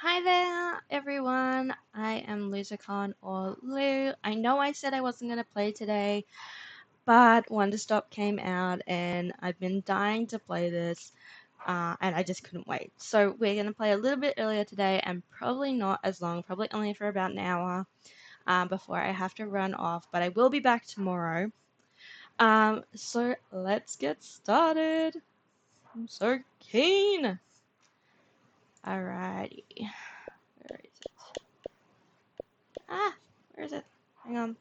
Hi there, everyone. I am LoserCon or Lou. I know I said I wasn't going to play today, but Wanderstop came out and I've been dying to play this, and I just couldn't wait. So we're going to play a little bit earlier today and probably not as long, probably only for about an hour before I have to run off, but I will be back tomorrow. So let's get started. I'm so keen. Alrighty. Where is it? Where is it? Hang on.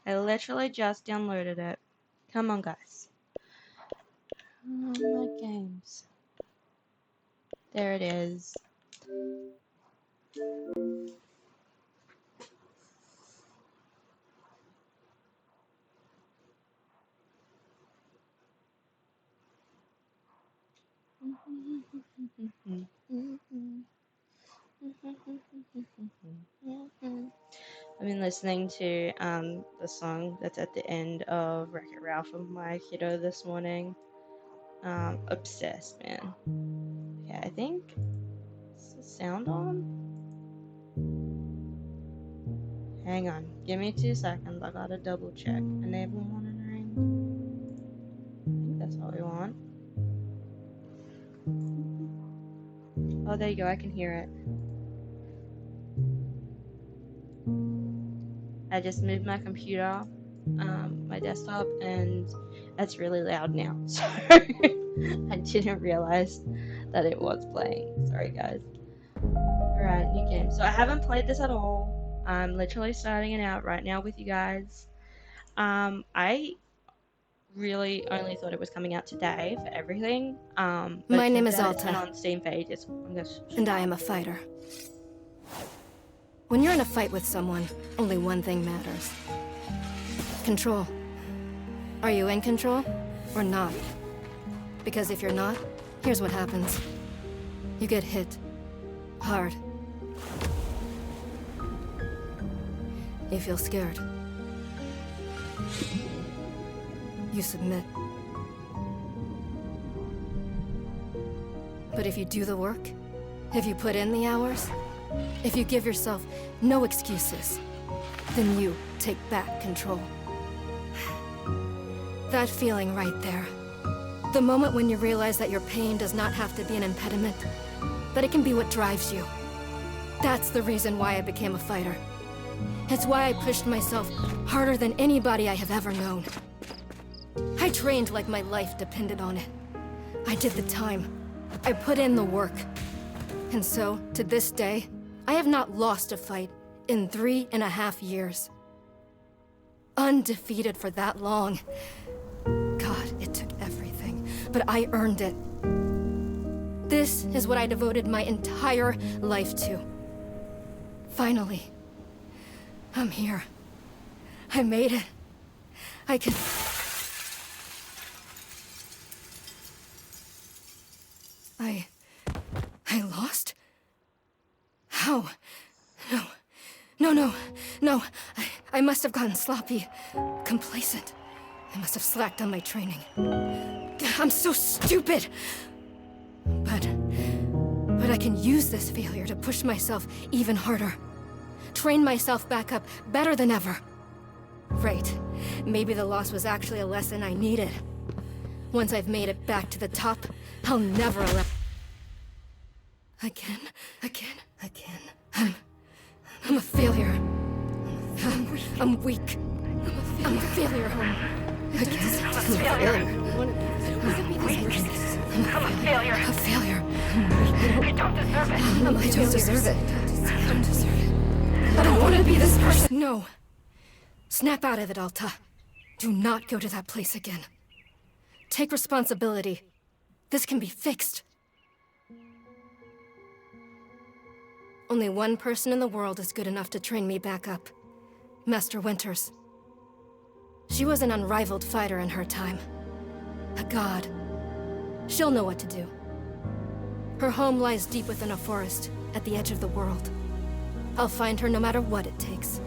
I literally just downloaded it. Come on, guys. My games. There it is. I've been listening to the song that's at the end of Wreck-It Ralph with my kiddo this morning. Obsessed, man. Okay, I think is the sound on? Hang on, give me 2 seconds. I gotta double check. Enable monitoring. I think that's all we want. Oh, there you go. I can hear it. I just moved my computer, my desktop, and it's really loud now. So I didn't realize that it was playing. Sorry, guys. Alright, new game. So I haven't played this at all. I'm literally starting it out right now with you guys. I really only thought it was coming out today for everything. But My it name turns is out it's been Alta, on Steam for ages. and I am a fighter. When you're in a fight with someone, only one thing matters. Control. Are you in control, or not? Because if you're not, here's what happens. You get hit. Hard. You feel scared. You submit. But if you do the work, if you put in the hours, if you give yourself no excuses, then you take back control. That feeling right there. The moment when you realize that your pain does not have to be an impediment, that it can be what drives you. That's the reason why I became a fighter. It's why I pushed myself harder than anybody I have ever known. I trained like my life depended on it. I did the time. I put in the work. And so, to this day, I have not lost a fight in 3.5 years. Undefeated for that long. God, it took everything, but I earned it. This is what I devoted my entire life to. Finally, I'm here. I made it. I can... I lost? How? No. I must have gotten sloppy. Complacent. I must have slacked on my training. I'm so stupid! But I can use this failure to push myself even harder. Train myself back up better than ever. Right. Maybe the loss was actually a lesson I needed. Once I've made it back to the top, I'll never allow... Again. I'm a failure. I'm weak. I'm a failure. Again. I'm a failure. I'm a failure. A failure. You don't deserve it. I don't deserve it. I don't deserve it. I don't want to be this person. No. Snap out of it, Alta. Do not go to that place again. Take responsibility. This can be fixed. Only one person in the world is good enough to train me back up. Master Winters. She was an unrivaled fighter in her time. A god. She'll know what to do. Her home lies deep within a forest, at the edge of the world. I'll find her no matter what it takes.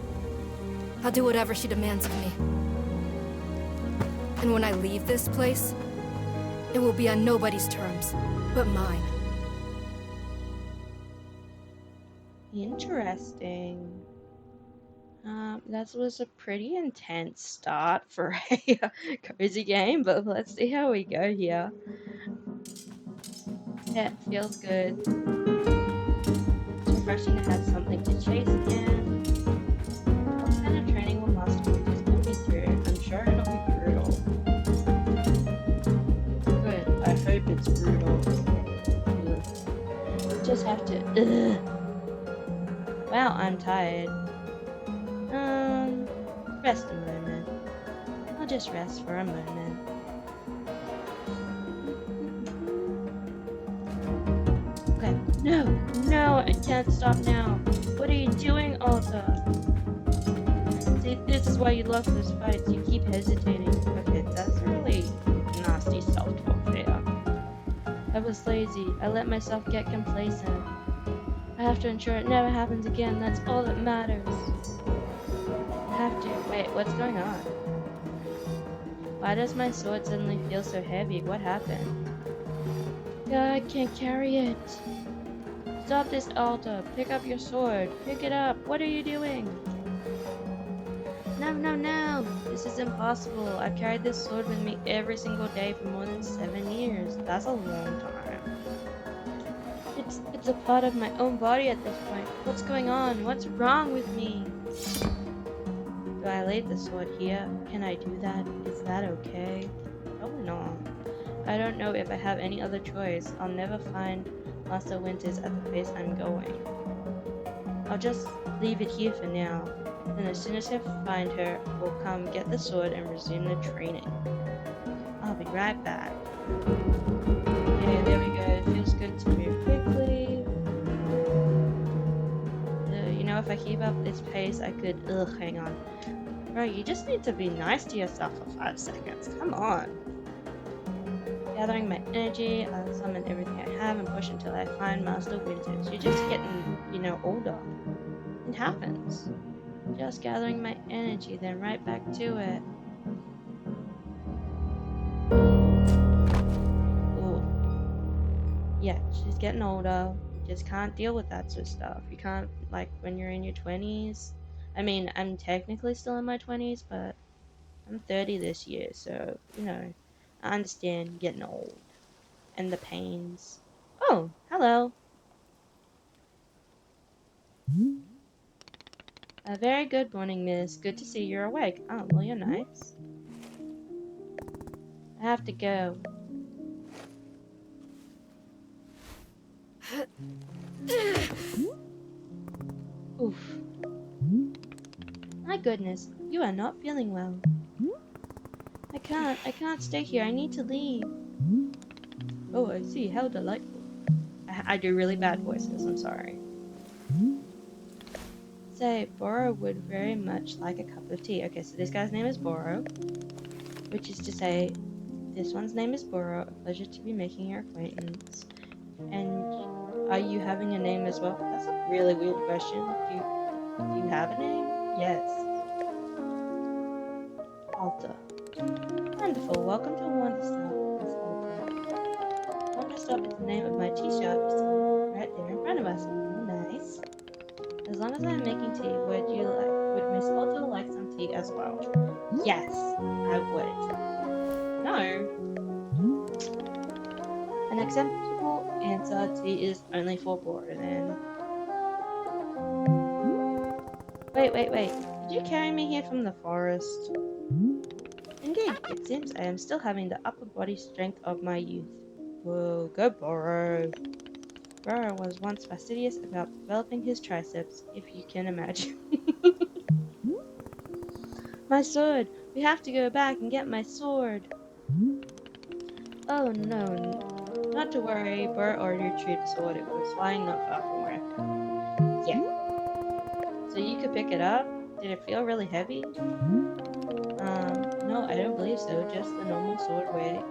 I'll do whatever she demands of me. And when I leave this place, it will be on nobody's terms, but mine. Interesting. That was a pretty intense start for a cozy game, but let's see how we go here. Yeah, feels good. It's refreshing to have something to chase again. What kind of training will Master Winters put me through? I'm sure it'll be brutal. Good, I hope it's brutal. Ugh. Just have to. Ugh. Wow, I'm tired. Rest a moment. I'll just rest for a moment. Okay. No, no, I can't stop now. What are you doing, Alta? See, this is why you lost those fights. You keep hesitating. Okay, that's really nasty self-talk there. I was lazy. I let myself get complacent. I have to ensure it never happens again. That's all that matters. I have to. Wait, what's going on? Why does my sword suddenly feel so heavy? What happened? God, I can't carry it. Stop this, Alta. Pick up your sword. Pick it up. What are you doing? No, no, no. This is impossible. I've carried this sword with me every single day for more than 7 years. That's a long time. It's a part of my own body at this point. What's going on? What's wrong with me? Do I leave the sword here? Can I do that? Is that okay? Probably not. I don't know if I have any other choice. I'll never find Master Winters at the pace I'm going. I'll just leave it here for now. Then as soon as I find her, we'll come get the sword and resume the training. I'll be right back. Okay, there we go. It feels good to move quickly. You know, if I keep up this pace, I could... Ugh, hang on. Bro, you just need to be nice to yourself for 5 seconds. Come on. Gathering my energy, I'll summon everything I have and push until I find Master Winters. You're just getting, you know, older. It happens. Just gathering my energy, then right back to it. Ooh. Yeah, she's getting older. Just can't deal with that sort of stuff. You can't, like, when you're in your 20s. I mean, I'm technically still in my 20s, but I'm 30 this year, so, you know, I understand getting old. And the pains. Oh, hello. A very good morning, miss. Good to see you're awake. Oh, well, you're nice. I have to go. Oof. My goodness, you are not feeling well. I can't stay here. I need to leave. Oh, I see. How delightful. I do really bad voices. I'm sorry. Say, Boro would very much like a cup of tea. Okay, so this guy's name is Boro, which is to say, this one's name is Boro. A pleasure to be making your acquaintance. And are you having a name as well? That's a really weird question. Do you have a name? Yes. Alta. Wonderful. Welcome to Wanderstop, Miss Alta. Wanderstop is the name of my tea shop, you see, right there in front of us. Nice. As long as I'm making tea, would Miss Alta like some tea as well? Yes, I would. No. An acceptable answer. Tea is only for Bora then. Wait. Did you carry me here from the forest? Indeed, it seems I am still having the upper body strength of my youth. Whoa, go Boro. Boro was once fastidious about developing his triceps, if you can imagine. My sword! We have to go back and get my sword! Oh no, not to worry, Boro already retrieved the sword. It was lying not far from where I found it. Yeah. So you could pick it up? Did it feel really heavy? No, I don't believe so. Just the normal sword weight.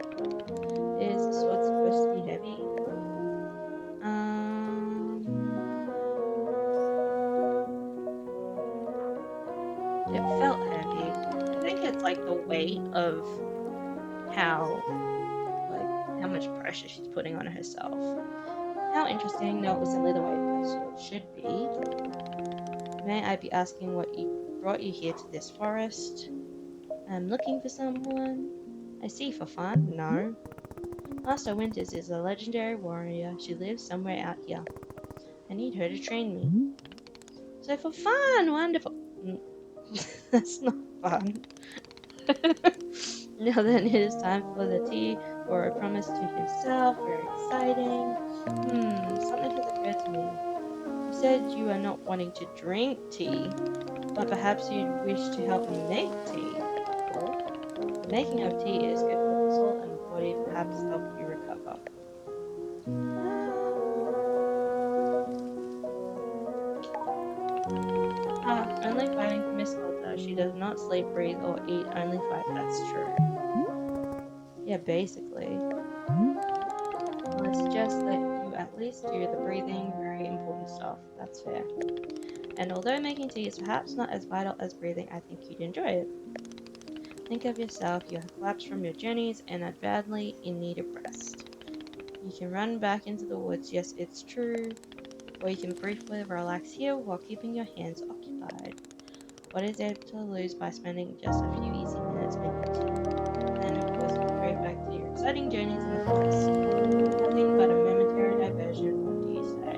Is the sword supposed to be heavy? It felt heavy. I think it's like the weight of how much pressure she's putting on herself. How interesting. No, it was simply the way it should be. May I be asking what brought you here to this forest? I'm looking for someone. I see, for fun? No. Master Winters is a legendary warrior. She lives somewhere out here. I need her to train me. So for fun! Wonderful! That's not fun. Now then, it is time for the tea, or a promise to himself. Very exciting. Something has occurred to me. You said you are not wanting to drink tea, but perhaps you'd wish to help me make tea. Well, the making of tea is good for the soul and the body, perhaps help you recover. Only fighting for Miss Alta. She does not sleep, breathe, or eat, only fight. That's true. Yeah, basically. Well, I suggest that you at least do the breathing, very important stuff. That's fair. And although making tea is perhaps not as vital as breathing, I think you'd enjoy it. Think of yourself, you have collapsed from your journeys and are badly in need of rest. You can run back into the woods, yes, it's true, or you can briefly relax here while keeping your hands occupied. What is there to lose by spending just a few easy minutes making tea? Then, of course, go straight back to your exciting journeys in the forest. Nothing but a momentary diversion, what do you say?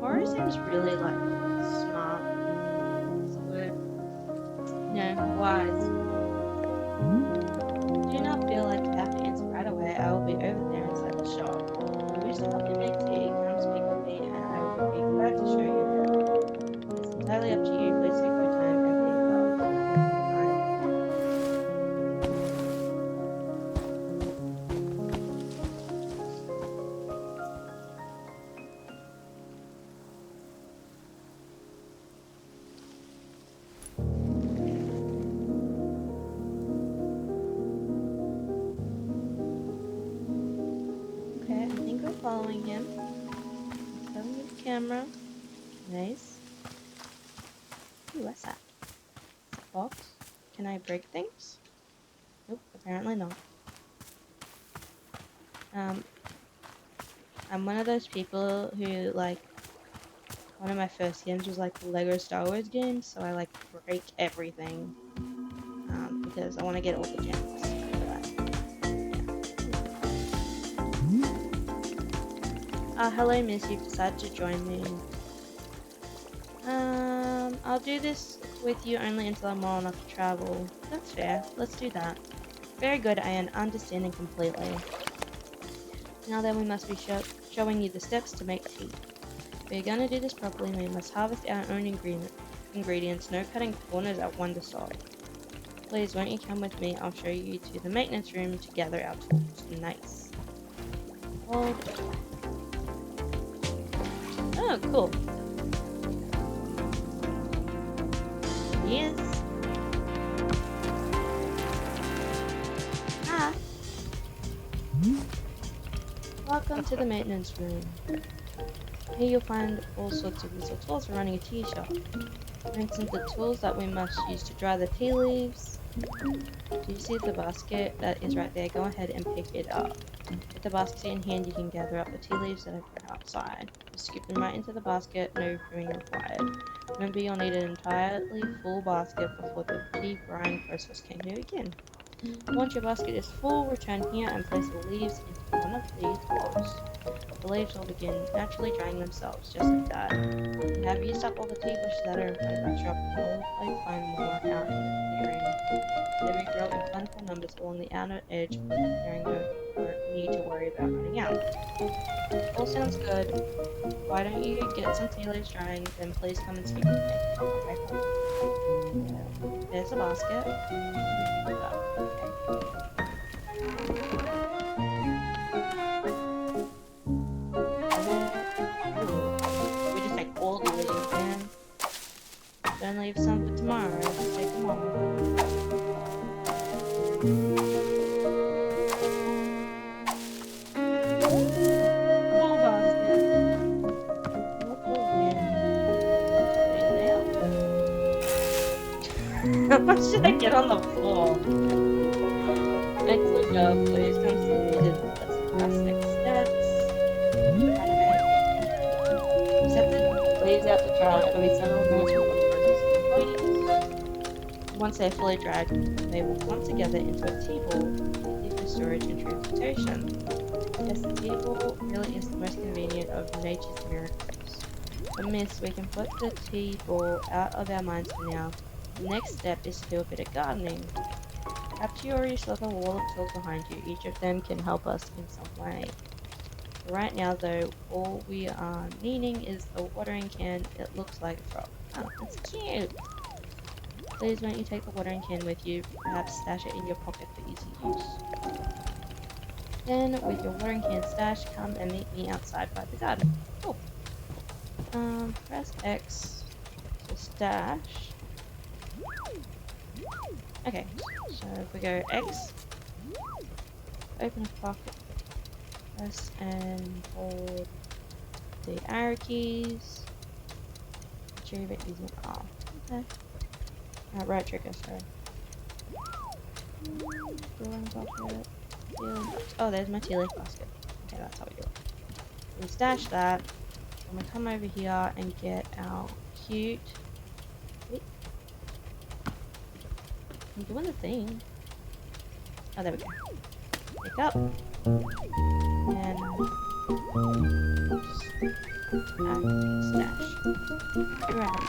Moro seems really, smart. What's the word? Wise. Do not feel like you have to answer right away. I will be over there inside the shop. If you wish to help me make tea, come speak with me and I will be glad to show you how. It's entirely up to you. Please take your time and be well. Okay, I think we're following him. Following the camera. Nice. Ooh, what's that? Box? Can I break things? Nope, apparently not. I'm one of those people who, one of my first games was, the Lego Star Wars games, so I, break everything, because I want to get all the gems for that. Yeah. Hello, miss, you've decided to join me. I'll do this with you only until I'm well enough to travel. That's fair. Let's do that. Very good, I am understanding completely. Now then, we must be showing you the steps to make tea. If we're gonna do this properly, we must harvest our own ingredients, no cutting corners at Wanderstop. Please, won't you come with me? I'll show you to the maintenance room to gather our tools. Nice. Hold. Oh, cool. Yes. Welcome to the maintenance room. Here you'll find all sorts of useful tools for running a tea shop. For instance, the tools that we must use to dry the tea leaves. Do you see the basket that is right there? Go ahead and pick it up. With the basket in hand, you can gather up the tea leaves that are put outside. Just scoop them right into the basket, no pruning required. Remember, you'll need an entirely full basket before the tea drying process can begin. Once your basket is full, return here and place the leaves into one of these bowls. The leaves will begin naturally drying themselves, just like that. You have used up all the tea bushes that are in front of our shop, and we'll likely find more out in the clearing. They grow in plentiful numbers along the outer edge of the clearing, no need to worry about running out. All sounds good. Why don't you get some tea leaves drying, then please come and speak with me. Okay. There's a basket. Pick it up. We just take all the leaves, man. Don't leave some for tomorrow. Just take them all. Full basket. What the wind? How much did I get on the floor? Excellent job. Please come see me. That's the next steps. When we settle those with the employees. Once they're fully dragged, they will clump together into a T-ball, easy for storage and transportation. Yes, the T-ball really is the most convenient of nature's miracles. But miss, we can put the T-ball out of our minds for now. The next step is to do a bit of gardening. Perhaps you already saw the wall of tools behind you. Each of them can help us in some way. Right now, though, all we are needing is the watering can. It looks like a frog. Oh, that's cute! Please, won't you take the watering can with you? Perhaps stash it in your pocket for easy use. Then, with your watering can stashed, come and meet me outside by the garden. Cool. Press X to stash. Okay, so if we go X, open a pocket, press and hold the arrow keys. Retrieve it using R. Okay. Right trigger, sorry. Brewing bucket. Oh, there's my tea leaf basket. Okay, that's how we do it. We stash that. I'm gonna come over here and get our cute. Wait, I'm doing the thing. Oh, there we go. Pick up. And stash. Right.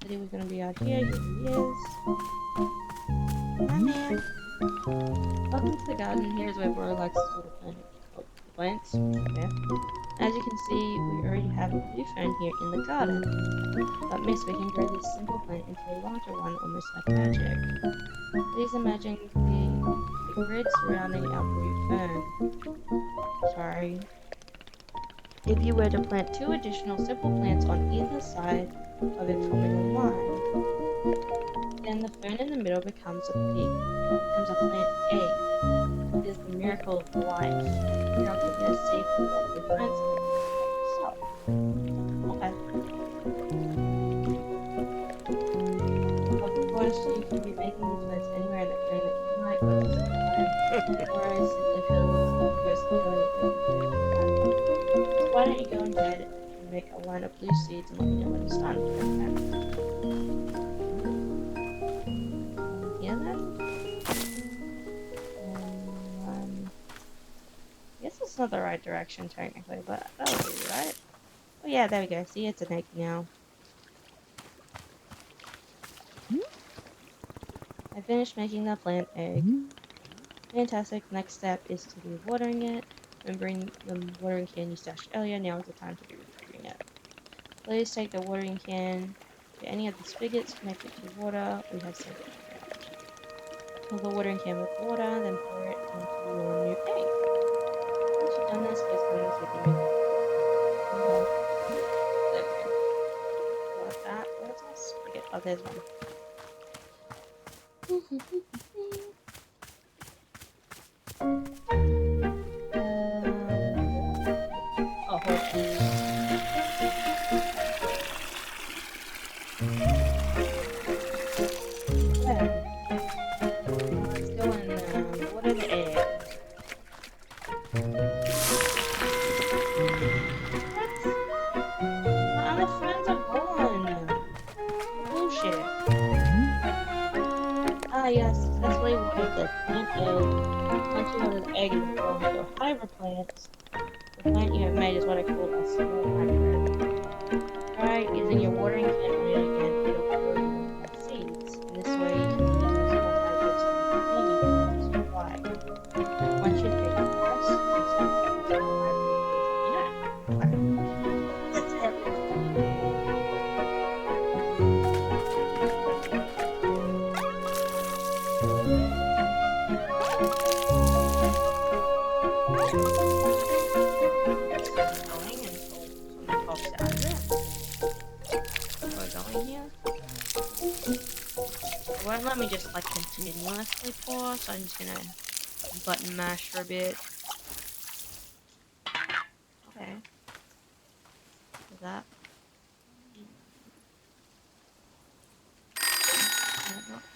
Said he was gonna be out here. Here he is. Hi, man. Welcome to the garden. Here's where Bro likes to sort of plant plants. Yeah. As you can see, we already have a blue fern here in the garden. But miss, we can grow this simple plant into a larger one almost like magic. Please imagine the grid surrounding our blue fern. Sorry. If you were to plant 2 additional simple plants on either side of it forming a line, then the fern in the middle becomes a plant egg. It is the miracle of life. Now give me a seed for the plants and so. Okay. Of course, you can be making these plants anywhere in the crane that you like, or just or I simply feel this so why don't you go ahead and make a line of blue seeds and let me know when it's done. Okay. Hear that? I guess it's not the right direction technically, but that'll do, right? Oh yeah, there we go. See, it's an egg now. I finished making the plant egg. Fantastic. Next step is to be watering it. Remembering the watering can you stashed earlier, now is the time to be retrieving it. Please take the watering can to any of the spigots connected to water. We have sent it around. Fill the watering can with water, then pour it into your new egg. Once you've done this, please clean this with your new There we go. Like that. Where's our spigot? Oh, there's one. Oh, hold on. Let's go and water the egg. My other friends are gone. Bullshit. Ah, yes, successfully watered the plant egg. Once you water the egg in the form of your hybrid plants, the plant you have made is what I call a small hybrid. Try using your watering can on it again, it'll grow more seeds. In this way, you can use those small hybrids to supply. Once you pick up the rest, you start putting small hybrids, let me know. That's it. Going until something pops out of it. We're going here. It won't let me just like continuously pour, so I'm just gonna button mash for a bit. Okay. Is that?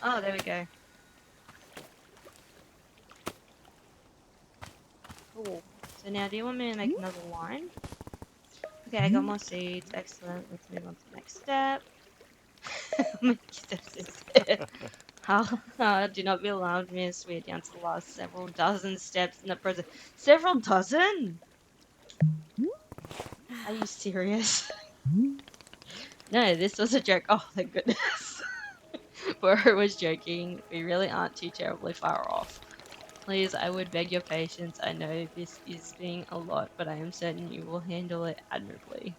Oh, there we go. Cool. So now, do you want me to make another line? Okay, I got more seeds. Excellent. Let's move on to the next step. How many steps is it? Do not be alarmed, miss. We're down to the last several dozen steps in the process. Several dozen? Are you serious? No, this was a joke. Oh, thank goodness. Boro was joking. We really aren't too terribly far off. Please, I would beg your patience. I know this is being a lot, but I am certain you will handle it admirably.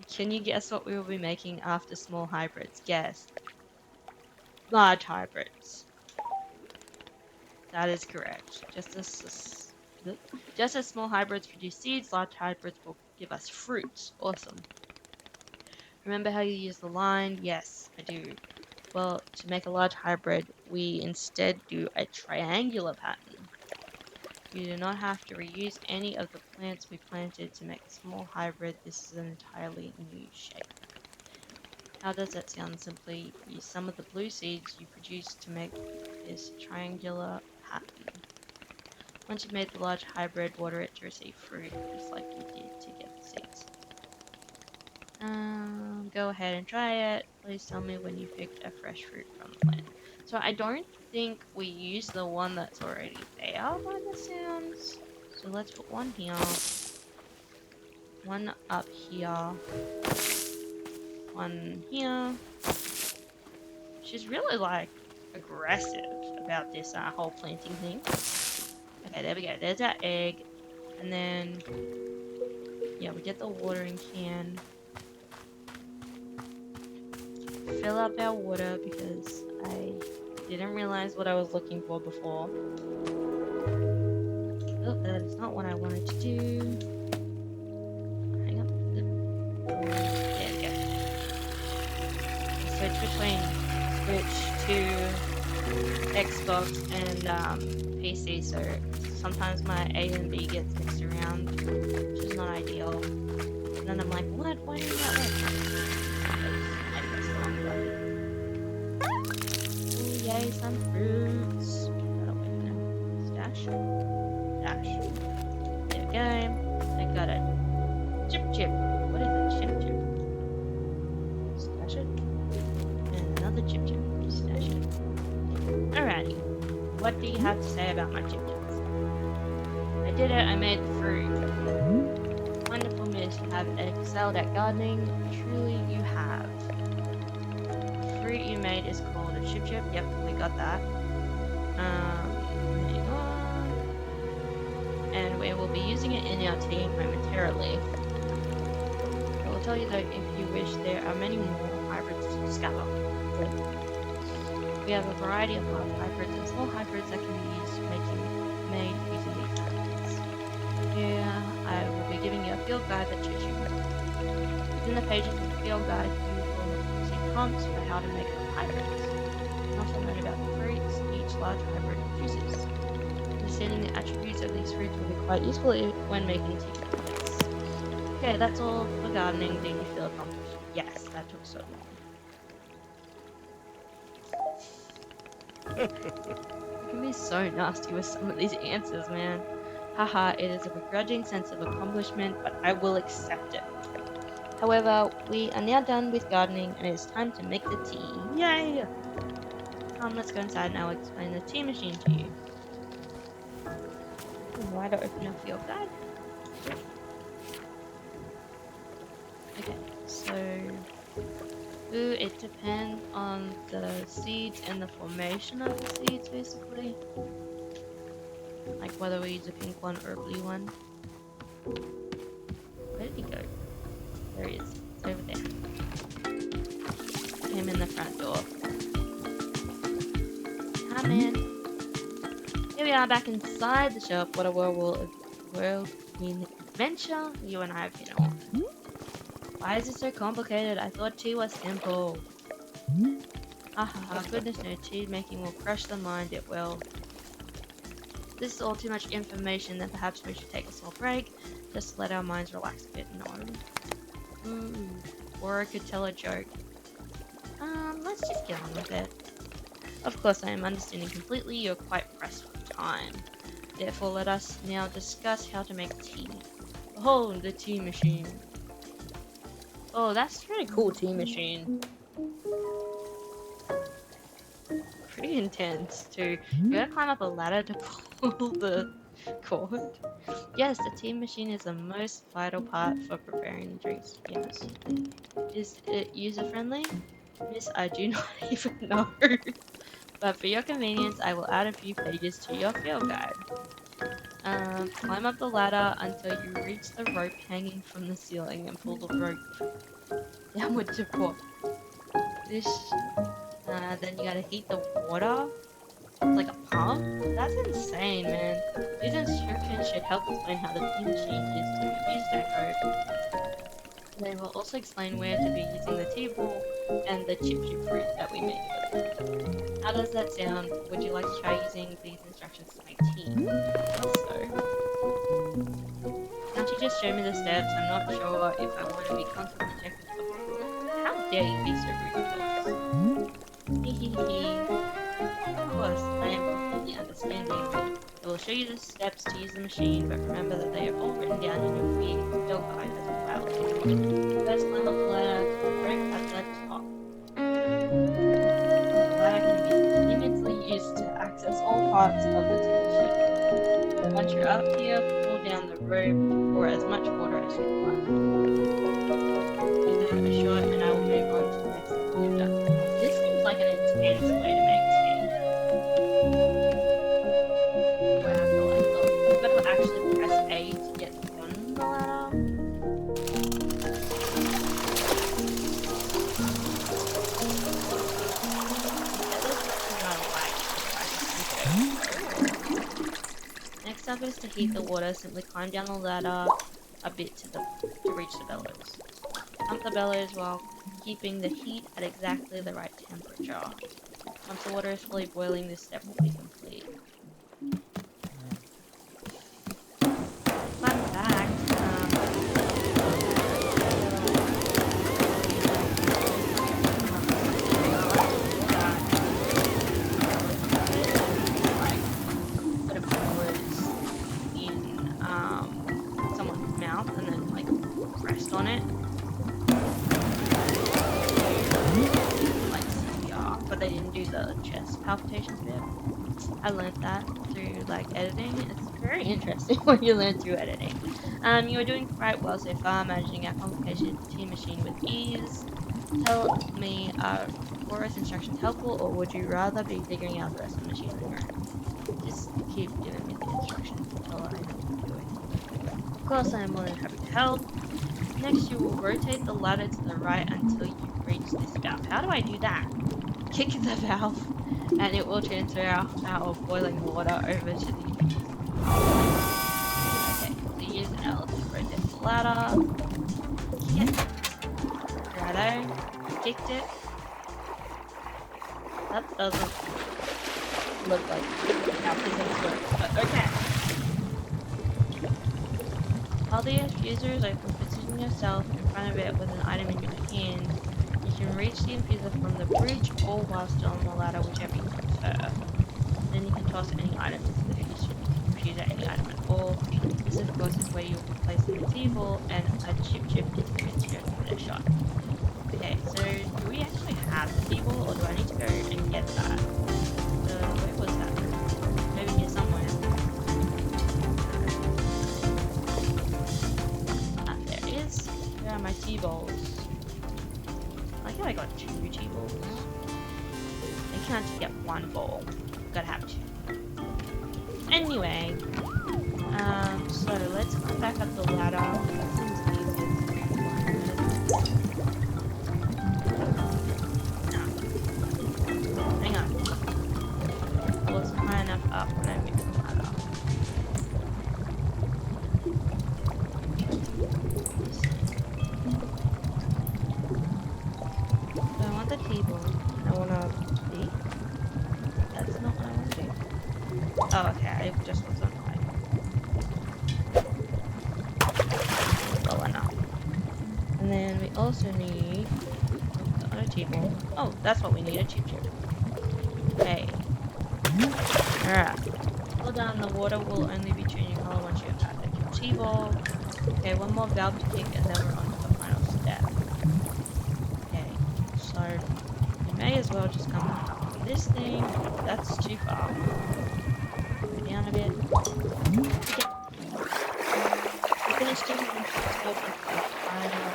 Can you guess what we will be making after small hybrids? Guess. Large hybrids. That is correct. Just as small hybrids produce seeds, large hybrids will give us fruit. Awesome. Remember how you use the line? Yes, I do. Well, to make a large hybrid, we instead do a triangular pattern. You do not have to reuse any of the plants we planted to make a small hybrid. This is an entirely new shape. How does that sound? Simply use some of the blue seeds you produced to make this triangular pattern. Once you've made the large hybrid, water it to receive fruit, just like you did to get the seeds. Go ahead and try it. Please tell me when you picked a fresh fruit from the plant. So I don't think we use the one that's already there by the sounds. So let's put one here. One up here. One here. She's really like aggressive about this whole planting thing. Okay, there we go. There's our egg. And then, yeah, we get the watering can. Fill up our water because I didn't realize what I was looking for before. Oh, that is not what I wanted to do. Hang on. There we go. Switch between Switch to Xbox and PC, so sometimes my A and B gets mixed around, which is not ideal. And then I'm like, what? Why did that work? I pressed the wrong button. Ooh, yay, some fruits. That'll work now. Stash. Dash. There we go. I got a chip chip. What is a chip chip? Stash it. And another chip chip. Stash it. Alrighty. What do you have to say about my chip chips? I did it. I made the fruit. Wonderful, miss. You have excelled at gardening. Truly, you have. The fruit you made is called a chip chip. Yep, we got that. Hang on. And we will be using it in our tea momentarily. I will tell you though, if you wish, there are many more hybrids to discover. We have a variety of large hybrids and small hybrids that can be made using these methods. Here, I will be giving you a field guide that shows you. Within the pages of the field guide, you will see prompts for how to make hybrids. And also learn about the fruits each large hybrid produces. Understanding the attributes of these fruits will be quite useful when making tea. Yes. Okay, that's all for gardening. Do you feel accomplished? Yes, that took so long. You can be so nasty with some of these answers, man. Haha, it is a begrudging sense of accomplishment, but I will accept it. However, we are now done with gardening and it is time to make the tea. Yay! Let's go inside and I'll explain the tea machine to you. Why to open our field guide? Okay, so it depends on the seeds and the formation of the seeds, basically. Like whether we use a pink one or a blue one. Where did he go? There he is. It's over there. Came in the front door. Come in. Here we are back inside the shop. What a whirlwind adventure you and I have been on. Why is it so complicated? I thought tea was simple. Goodness no, tea making will crush the mind, it will. This is all too much information, then perhaps we should take a small break, just to let our minds relax a bit. No. Or I could tell a joke. Let's just get on with it. Of course, I am understanding completely, you're quite pressed for time. Therefore, let us now discuss how to make tea. Behold, the tea machine. Oh, that's really cool, tea machine. Pretty intense too. You gotta climb up a ladder to pull the cord. Yes, the tea machine is the most vital part for preparing the drinks. Yes. Is it user friendly? Miss, I do not even know. But for your convenience, I will add a few pages to your field guide. Climb up the ladder until you reach the rope hanging from the ceiling and pull the rope downward to pour. This, then you gotta heat the water like a pump. That's insane, man. These instructions should help explain how the tea machine is to be used, I hope. They will also explain where to be using the tea ball and the chip chip fruit that we made with it. How does that sound? Would you like to try using these instructions to make tea? Also, can't you just show me the steps? I'm not sure if I want to be constantly checking for food. How dare you be so rude, Of course, I am completely understanding. I will show you the steps to use the machine, but remember that they are all written down in your field guide as well. First, climb up the ladder to the rope at the top. The ladder can be conveniently used to access all parts of the tea machine. Once you're up here, pull down the rope for as much water as you want. Give it a shot, and I will move on to the next step when you're done. This seems like an intense way to make tea. Do I have to like look? I've got to actually press A to get on the ladder. Next up is to heat the water. Simply climb down the ladder a bit to reach the bellows. Pump the bellows while keeping the heat at exactly the right temperature. Once the water is fully boiling, this step will be complete. Fun fact, someone's mouth and then like rest on it. Like CPR, but they didn't do the chest palpitations bit. I learned that through like editing. It's very interesting when you learn through editing. You are doing quite well so far, managing our complicated tea machine with ease. Tell me, are Bora's instructions helpful, or would you rather be figuring out the rest of the machine on your own? Just keep giving me the instructions until I know what I'm doing. Of course, I am more than happy to help. Next, you will rotate the ladder to the right until you reach this valve. How do I do that? Kick the valve, and it will transfer our boiling water over to the Okay, so use an L to rotate the ladder. Kick it. Righto. Kicked it. That doesn't look like how physics works, but okay. While the infuser is open, position yourself in front of it with an item in your hand. You can reach the infuser from the bridge or while still on the ladder, whichever you prefer. Then you can toss any item into the infuser, any item at all. This of course is where you'll be placing the tea ball and a chip is the mixture to give it a shot. Okay, so do we actually have the tea ball, or do I need to go and get that? Where was that? Maybe here somewhere. There it is. Where are my tea balls? I like how I got 2 tea balls. I can't just get 1 ball. Gotta have 2. Anyway, so let's climb back up the ladder. That seems easy. No. Hang on. I wasn't high enough up when I moved the ladder. So I want the table. I want to be. That's not what I want to do. Oh, okay. I just wasn't like low enough. And then we also need the other table. Oh, that's what we need, a chip chip. Okay. Alright. Well done, the water will only be changing color once you have added your tea ball. Okay, one more valve to kick and then we're on to the final step. well just come up this thing. That's too far. Go down a bit. Okay. We finished it and spoke with the final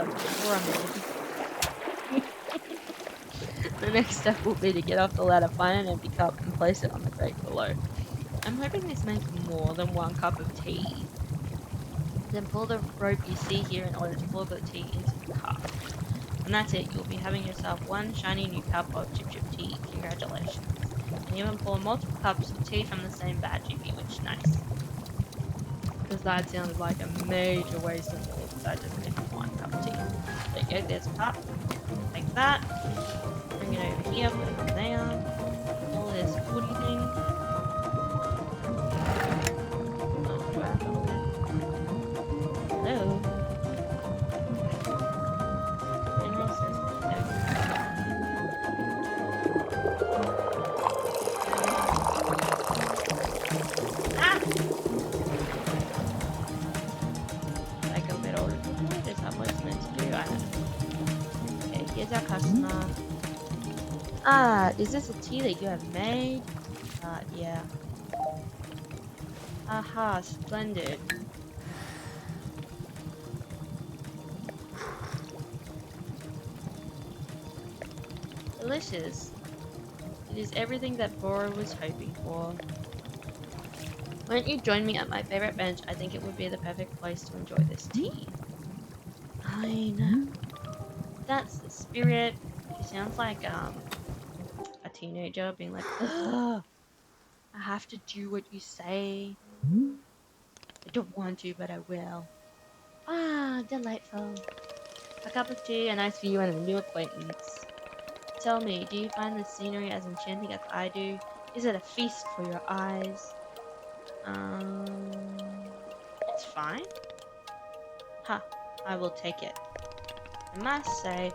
before I'm ready. The next step will be to get off the ladder, find an empty cup, and place it on the grate below. I'm hoping this makes more than 1 cup of tea. Then pull the rope you see here in order to pour the tea into the cup. And that's it, you'll be having yourself one shiny new cup of Chip Chip tea. Congratulations. And even pour multiple cups of tea from the same batch if you wish. Nice. Because that sounded like a major waste of tea because I just made 1 cup of tea. There you go, there's a cup. Take that. Bring it over here, put it on there. All this woody thing. Oh, do I have to hold it? Hello? General says ah! I go a bit older. Is that what it's meant to do? I don't know. Okay, here's our customer. Ah, is this a tea that you have made? Yeah. Aha, splendid. Delicious. It is everything that Bora was hoping for. Won't you join me at my favorite bench? I think it would be the perfect place to enjoy this tea. Fine. That's the spirit. She sounds like a teenager being like, ugh, I have to do what you say. I don't want to, but I will. Ah, delightful. A cup of tea, a nice view, and a new acquaintance. Tell me, do you find the scenery as enchanting as I do? Is it a feast for your eyes? It's fine. Ha, I will take it. I must say,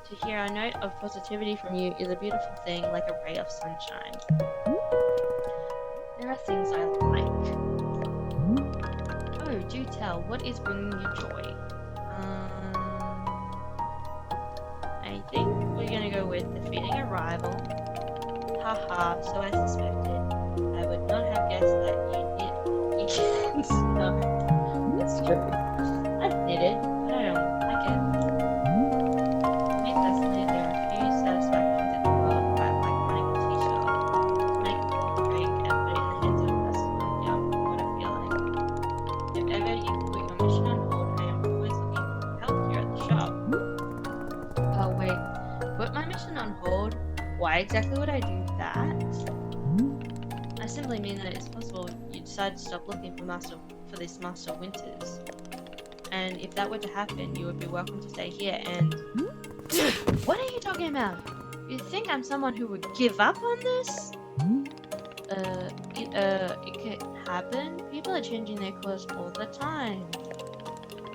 to hear a note of positivity from you is a beautiful thing, like a ray of sunshine. There are things I like. Oh, do tell, what is bringing you joy? I think we're gonna go with defeating a rival. Haha, so I suspected. I would not have guessed that you did. No, that's true. I did it, but I don't like it. To me personally, there are few satisfactions in the world quite like running a tea shop, make a cold drink, and put it in the hands of a customer. Yum, what a feeling. If ever you put your mission on hold, I am always looking for help here at the shop. Oh wait, put my mission on hold? Why exactly would I do that? I simply mean that it's possible you decide to stop looking for this Master Winters. And if that were to happen, you would be welcome to stay here and... What are you talking about? You think I'm someone who would give up on this? It could happen. People are changing their course all the time.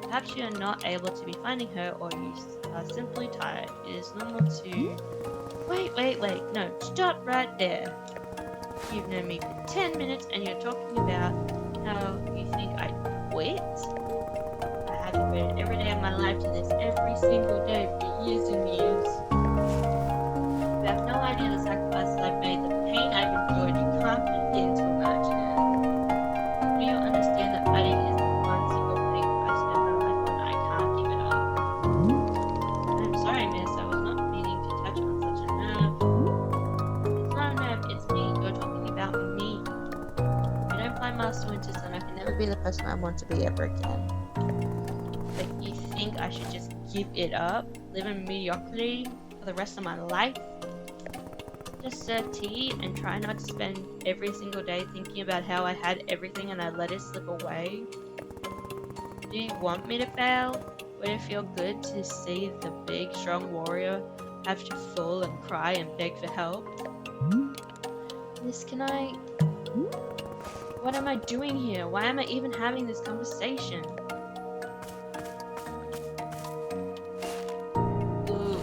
Perhaps you are not able to be finding her, or you are simply tired. It is normal to... Wait, no, stop right there. You've known me for 10 minutes and you're talking about how you think I quit? I have devoted every day of my life to this every single day for years and years. You have no idea the sacrifices I've made, the pain I've endured, you can't begin to imagine it. Do you understand that fighting is the one single thing I spend my life on? I can't give it up. I'm sorry, miss, I was not meaning to touch on such a nerve. It's not a nerve, it's me. You're talking about me. If I don't find Master Winters, then I can never be the person I want to be ever again. But you think I should just give it up? Live in mediocrity for the rest of my life? Just serve tea and try not to spend every single day thinking about how I had everything and I let it slip away? Do you want me to fail? Would it feel good to see the big, strong warrior have to fall and cry and beg for help? Miss, can I... What am I doing here? Why am I even having this conversation? Ooh.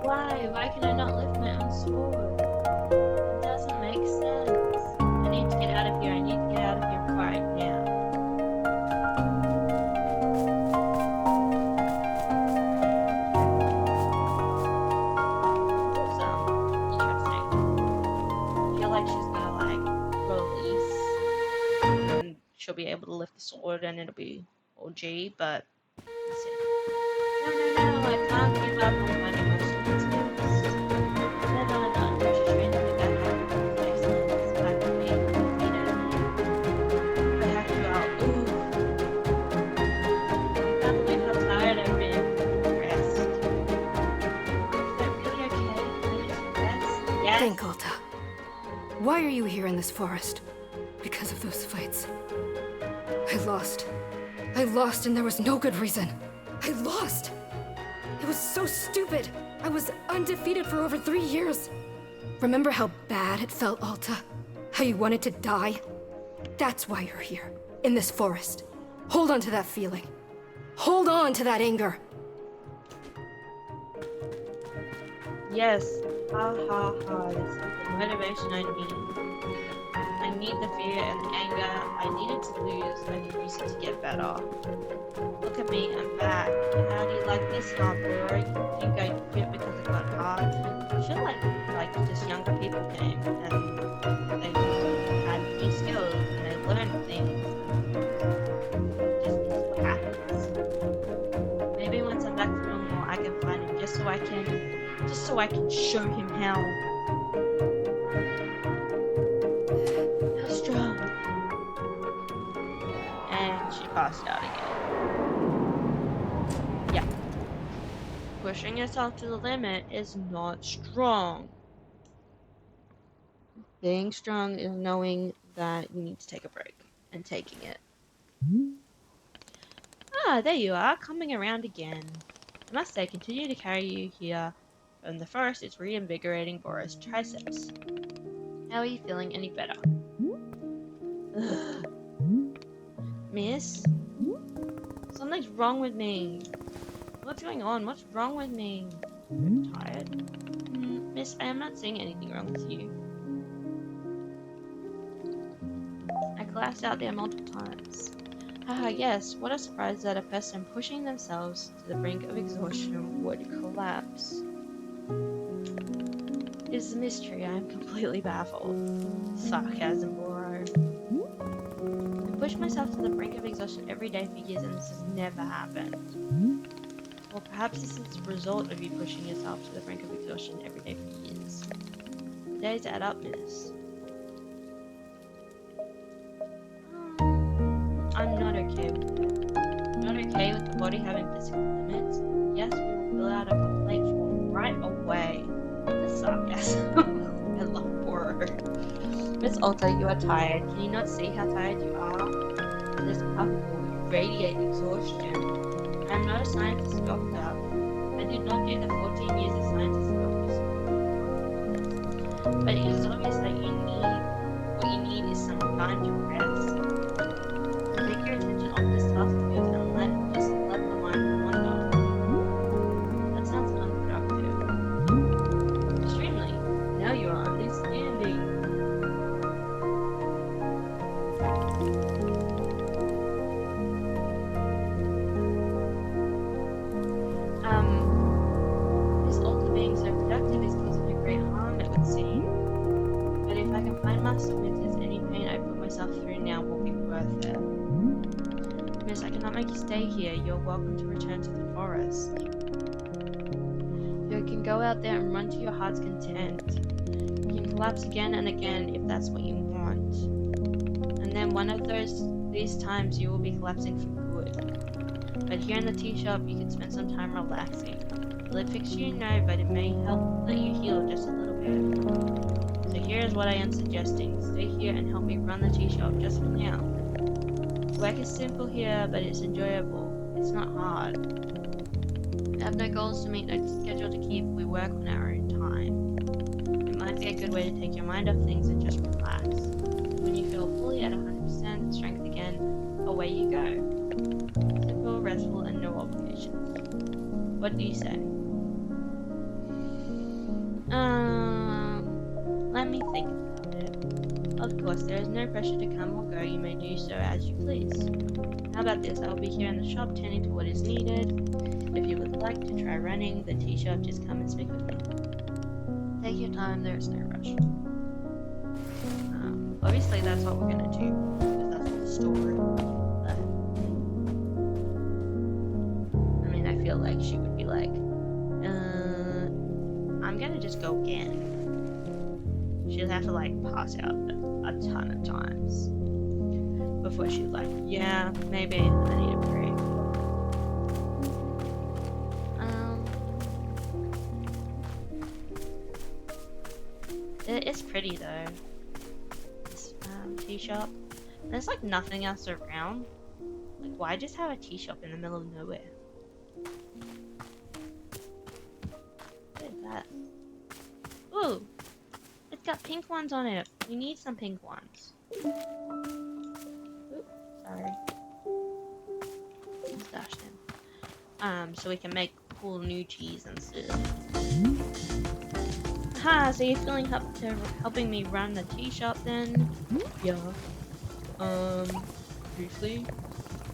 Why can I not lift my own sword? It doesn't make sense. I need to get out of here. I need to get out of here right now. sword and it'll be all G, but let's see. No, I can't give up on my emotional skills. Then I not to train them that have excellence, but to be defeated. I have to out. Ooh, I can't believe how tired I've been. Rest. Is that really okay? Can I just rest? Yes. Think, Alta. Why are you here in this forest? Because of those fights. I lost. I lost and there was no good reason. I lost! It was so stupid! I was undefeated for over 3 years! Remember how bad it felt, Alta? How you wanted to die? That's why you're here, in this forest. Hold on to that feeling. Hold on to that anger. Yes. Ha ha ha. This is the motivation I need. I need the fear and the anger. I needed to lose. I can use it to get better. Look at me, I'm back. How do you like this, huh, bro? You think I quit because it got hard? I feel like just younger people came and they had new skills and they learned things. Just what happens. Maybe once I'm back to normal, I can find him just so I can show him how strong. And she passed out again. Yeah. Pushing yourself to the limit is not strong. Being strong is knowing that you need to take a break and taking it. Ah, there you are, coming around again. I must say, continue to carry you here from the forest is reinvigorating Boris' triceps. How are you feeling any better? Ugh. Miss? Something's wrong with me. What's going on? What's wrong with me? I'm tired. Miss, I am not seeing anything wrong with you. I collapsed out there multiple times. Haha, yes, what a surprise that a person pushing themselves to the brink of exhaustion would collapse. It's a mystery, I am completely baffled. Sarcasm, bro. I push myself to the brink of exhaustion every day for years and this has never happened. Or perhaps this is the result of you pushing yourself to the brink of exhaustion every day for years. The days add up, miss. I'm not okay with it. I'm not okay with the body having physical limits. Yes, we will fill out a complaint form right away. The sarcasm. I love horror. Miss Alta, you are tired. Can you not see how tired you are? This couple, you radiate exhaustion. I am not a scientist doctor. I did not do the 14 years of scientist doctor. But it is obvious that what you need is some time to rest. Take your attention off this task move and just let the mind wander. That sounds unproductive. Extremely. Now you are understanding. This altar being so productive is causing me great harm, it would seem. But if I can find Master Winters, any pain I put myself through now will be worth it. Miss, I cannot make you stay here. You're welcome to return to the forest. You can go out there and run to your heart's content. You can collapse again and again if that's what you want. And then one of these times you will be collapsing for good. But here in the tea shop, you can spend some time relaxing. Will it fix you? No, but it may help let you heal just a little bit. So here is what I am suggesting. Stay here and help me run the tea shop just for now. Work is simple here, but it's enjoyable. It's not hard. We have no goals to meet, no schedule to keep. We work on our own time. It might be a good way to take your mind off things and just relax. When you feel fully at 100% strength again, away you go. Simple, restful, and no obligations. What do you say? Let me think about it. Of course, there is no pressure to come or go. You may do so as you please. How about this? I will be here in the shop tending to what is needed. If you would like to try running the tea shop, just come and speak with me. Take your time, there is no rush. Obviously that's what we're gonna do, because that's the story. But like she would be like, I'm gonna just go again. She'd have to like pass out a ton of times before she's like, yeah, maybe I need a break. It is pretty though. This tea shop. There's like nothing else around. Like, why just have a tea shop in the middle of nowhere? What is that? Ooh, it's got pink ones on it. We need some pink ones. Oops, sorry. Stash them. So we can make cool new cheese and stuff. Ha! So you're feeling up to helping me run the tea shop then? Yeah. Briefly.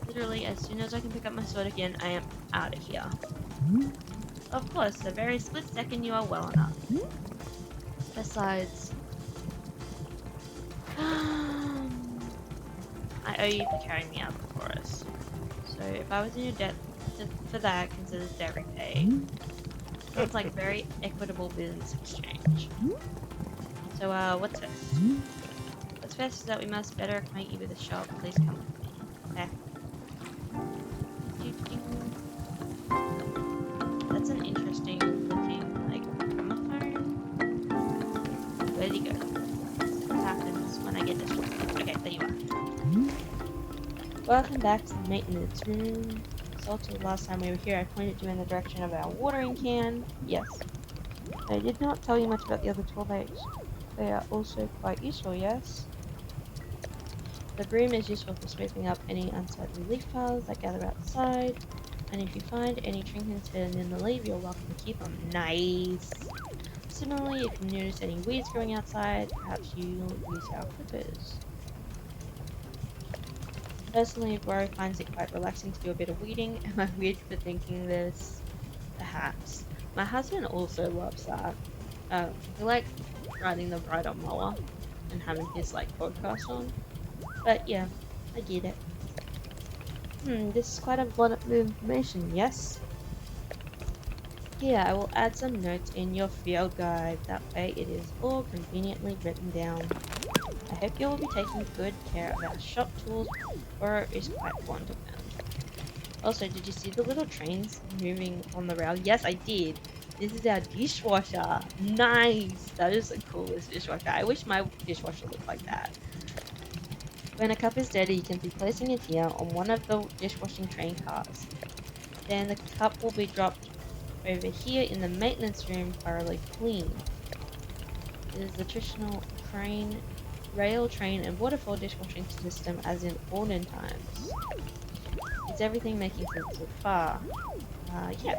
Literally, as soon as I can pick up my sword again, I am out of here. Of course, the very split second you are well enough. Besides, I owe you for carrying me out of the forest. So if I was in your debt for that, consider debt repaid. Sounds like very equitable business exchange. So, what's first? What's first is that we must better acquaint you with the shop. Please come with me. Okay. That's an interesting looking, like, gramophone. Where'd he go? What happens when I get distracted? Okay, there you are. Welcome back to the maintenance room. So to the last time we were here, I pointed you in the direction of our watering can. Yes. I did not tell you much about the other 12 eggs. They are also quite useful, yes? The broom is useful for sweeping up any unsightly leaf piles that gather outside. And if you find any trinkets hidden in the leaf, you're welcome to keep them. Nice! Similarly, if you notice any weeds growing outside, perhaps you'll use our clippers. Personally, Rory finds it quite relaxing to do a bit of weeding. Am I weird for thinking this? Perhaps. My husband also loves that. He likes riding the rider mower and having his like podcast on. But yeah, I get it. This is quite a lot of information, yes? Here, I will add some notes in your field guide. That way it is all conveniently written down. I hope you will be taking good care of our shop tools, or it is quite fond of them. Also, did you see the little trains moving on the rail? Yes, I did. This is our dishwasher. Nice! That is the coolest dishwasher. I wish my dishwasher looked like that. When a cup is dirty, you can be placing it here on one of the dishwashing train cars. Then the cup will be dropped over here in the maintenance room, thoroughly clean. It is the traditional crane, rail, train, and waterfall dishwashing system as in olden times. Is everything making sense so far? Yeah.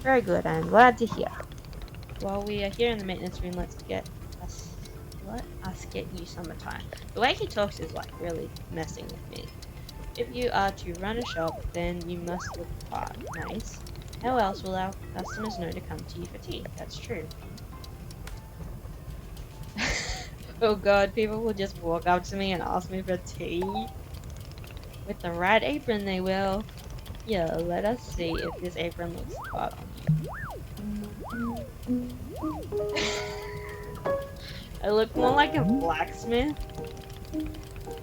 Very good, I'm glad to hear. While we are here in the maintenance room, let us get you summertime. The way he talks is like really messing with me. If you are to run a shop, then you must look the part. Nice. How else will our customers know to come to you for tea? That's true. Oh god, people will just walk up to me and ask me for tea. With the right apron they will. Yeah, let us see if this apron looks the part on you. I look more like a blacksmith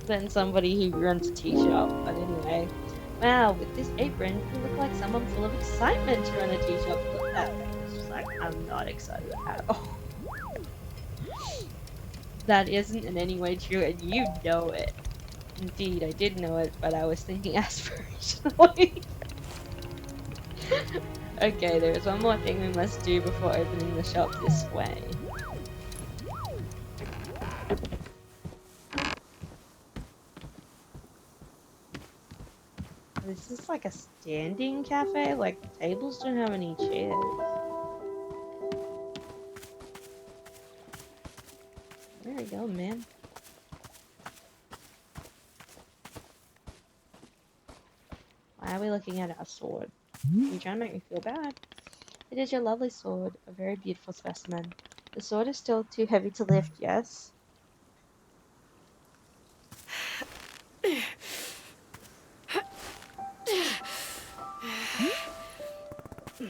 than somebody who runs a tea shop, but anyway. Wow, with this apron, you look like someone full of excitement to run a tea shop. Look at that face. It's just like, I'm not excited at all. That isn't in any way true, and you know it. Indeed, I did know it, but I was thinking aspirationally. Okay, there's one more thing we must do before opening the shop this way. This is like a standing cafe? Like, the tables don't have any chairs. There we go, man. Why are we looking at our sword? You're trying to make me feel bad. It is your lovely sword, a very beautiful specimen. The sword is still too heavy to lift, yes?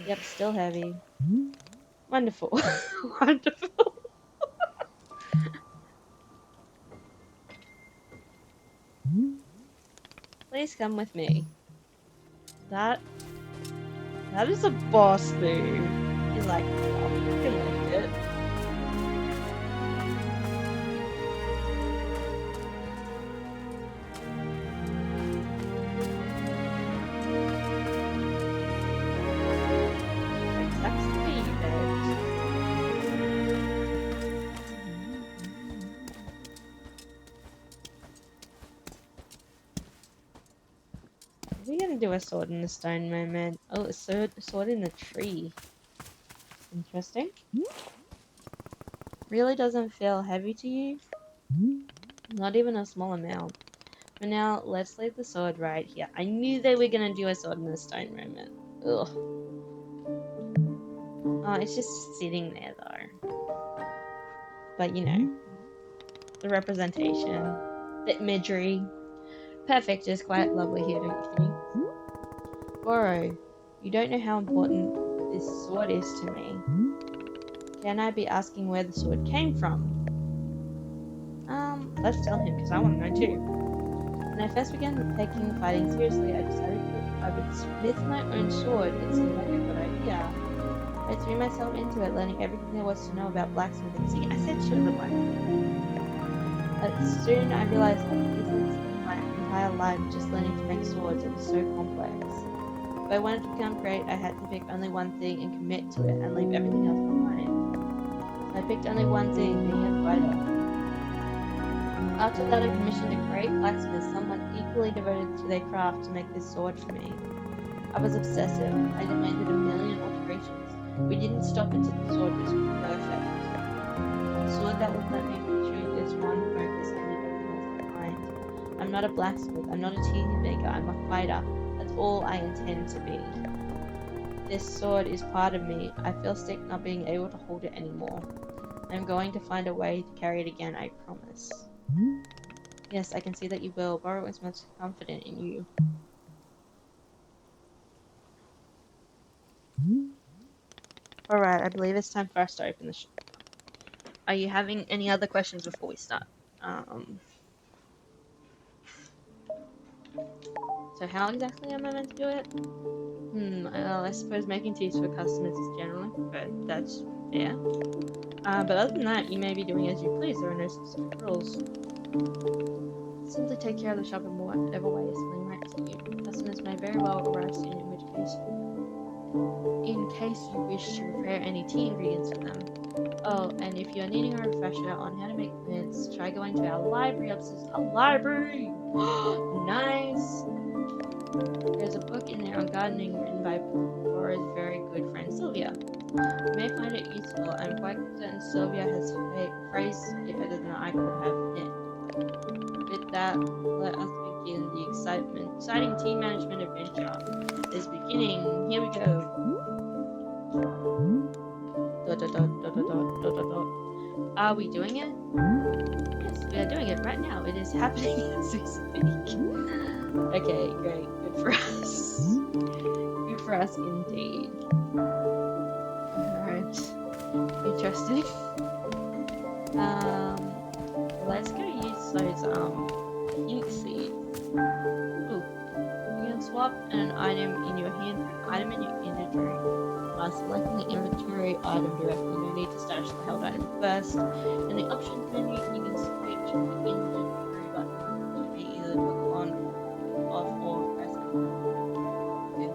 Yep, still heavy. Wonderful. Wonderful. Please come with me. That that is a boss move. He's like, I'll fucking lift it. It sucks to be you, babes. We're gonna do a sword in the stone moment. Oh, a sword in the tree. Interesting. Really doesn't feel heavy to you? Not even a small amount. For now, let's leave the sword right here. I knew they were gonna do a sword in the stone moment. Ugh. Oh, it's just sitting there though. But you know, the representation, the imagery. Perfect is quite lovely here, don't you think? Goro, you don't know how important this sword is to me. Can I be asking where the sword came from? Let's tell him, because I want to know too. When I first began taking fighting seriously, I decided that I would smith my own sword. It seemed like a good idea. I threw myself into it, learning everything there was to know about blacksmithing. See, I said should have learned. But soon I realized I could easily spend my entire life just learning to make swords. It was so complex. If I wanted to become great, I had to pick only one thing and commit to it and leave everything else behind. So I picked only one thing, being a fighter. After that, I commissioned a great blacksmith, someone equally devoted to their craft, to make this sword for me. I was obsessive. I demanded a million alterations. We didn't stop until the sword was perfect. A sword that would let me pursue this one focus and leave everything else behind. I'm not a blacksmith. I'm not a tea maker. I'm a fighter. That's all I intend to be. This sword is part of me. I feel sick not being able to hold it anymore. I'm going to find a way to carry it again, I promise. Yes, I can see that you will. Boro is much confident in you. Alright, I believe it's time for us to open the shop. Are you having any other questions before we start? So how exactly am I meant to do it? Well, I suppose making teas for customers is generally, but that's fair. But other than that, you may be doing as you please. There are no specific rules. Simply take care of the shop in whatever way is feeling right to you. Customers may very well arrive soon, in case you wish to prepare any tea ingredients for them. Oh, and if you're needing a refresher on how to make mints, try going to our library upstairs. A library! Nice! There's a book in there on gardening written by Laura's very good friend Sylvia. You may find it useful. I'm quite certain Sylvia has phrased it better than I could have penned. With that, let us begin the exciting team management adventure is beginning. Here we go. Are we doing it? Yes, we are doing it right now. It is happening as we speak. Okay, great. Good for us. Good for us indeed. Alright. Interesting. Let's go use those pink seeds. Ooh. You can swap an item in your hand for an item in your inventory. By selecting the inventory item directly, no need to stash the held item first. In the options menu, you can switch the inventory button to be either toggle on, off, or press it. Okay.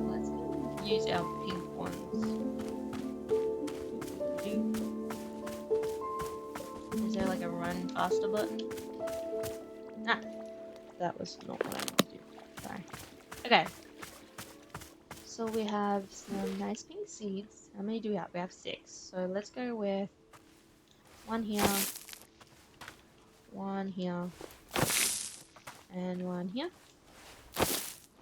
Let's use our pink ones. Is there like a run faster button? Ah, that was not what I wanted to do. Sorry. Okay. So we have some nice pink seeds. How many do we have? We have 6. So let's go with one here, and one here.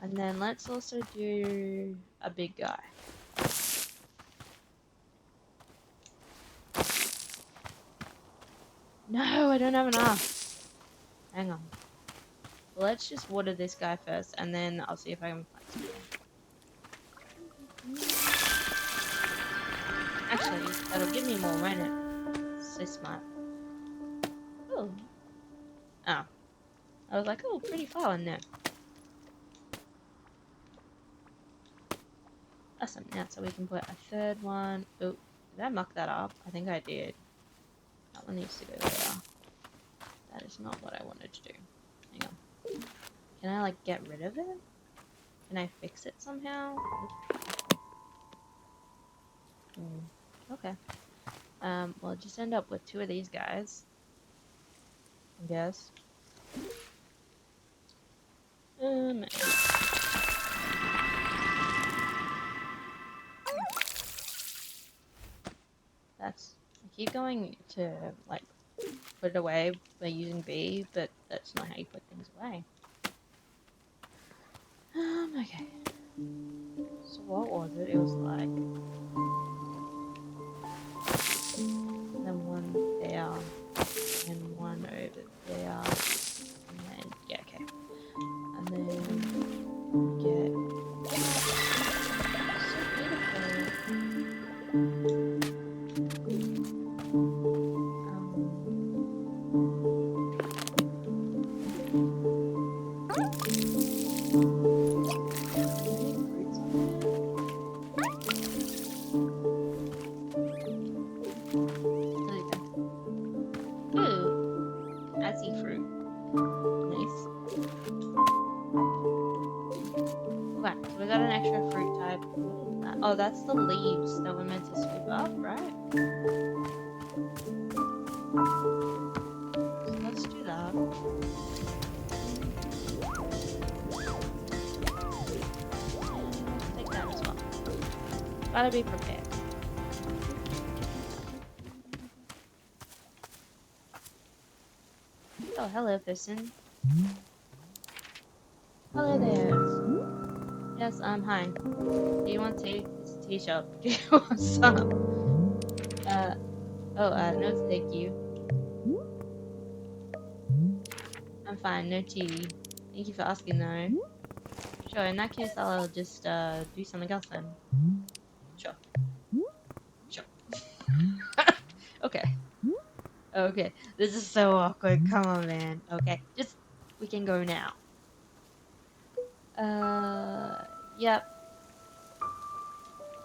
And then let's also do a big guy. No, I don't have enough. Hang on. Let's just water this guy first, and then I'll see if I can find some more. actually. That'll give me more, won't it? So smart. Oh. Oh. I was like, oh, pretty far in there. Awesome. Now, so we can put a third one. Oh, did I muck that up? I think I did. That one needs to go there. That is not what I wanted to do. Hang on. Can I, like, get rid of it? Can I fix it somehow? Okay. We'll just end up with 2 of these guys. I guess. That's... I keep going to, like, put it away by using B, but that's not how you put things away. Okay. So what was it? It was like... then one there, and one over there, and then... yeah, okay. And then... get... so beautiful. Oh, that's the leaves that we're meant to sweep up, right? So let's do that. Take that as well. Gotta be prepared. Oh, hello, person. Hello there. Yes, hi. Do you want tea? It's a tea shop. Do you want some? No thank you. I'm fine, no tea. Thank you for asking though. Sure, in that case I'll just do something else then. Sure. Sure. Okay. Okay. This is so awkward. Come on, man. Okay. Just we can go now. Yep.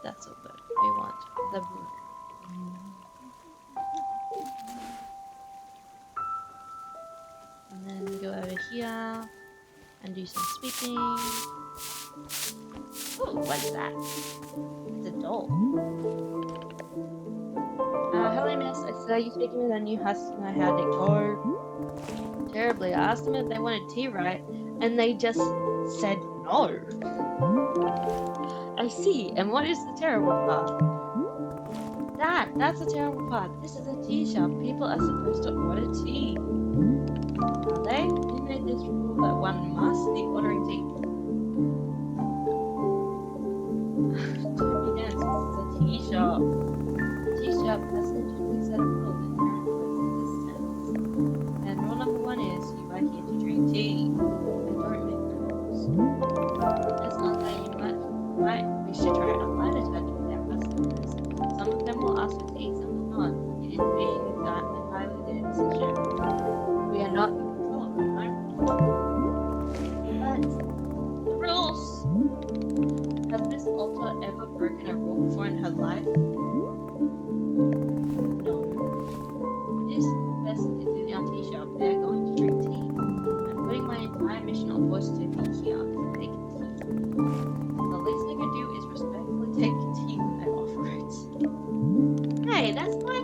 That's all good. We want the blue. And then we go over here and do some sweeping. Ooh, what's that? It's a doll. Hello miss, I saw you speaking with a new customer. How'd it go? Terribly. I asked them if they wanted tea, right? And they just said no. I see. And what is the terrible part? That's the terrible part. This is a tea shop. People are supposed to order tea. Are they? Who made this rule that one must be ordering tea? Don't be dense. This is a tea shop. A tea shop has a strictly set of rules in existence. And rule number 1 is you are here to drink tea. And don't make rules. It's not that you might wish to try a lighter touch with their customers. Some of them will ask for tea, some will not. It is being done entirely their decision. We are not in control of them, right? But the rules. Has Miss Alta ever broken a rule before in her life? No. This person is in our tea shop. They are going to drink tea. I'm putting my entire mission on voice to be here to make tea. The least I can do is respectfully take tea when they offer it. Hey, that's my...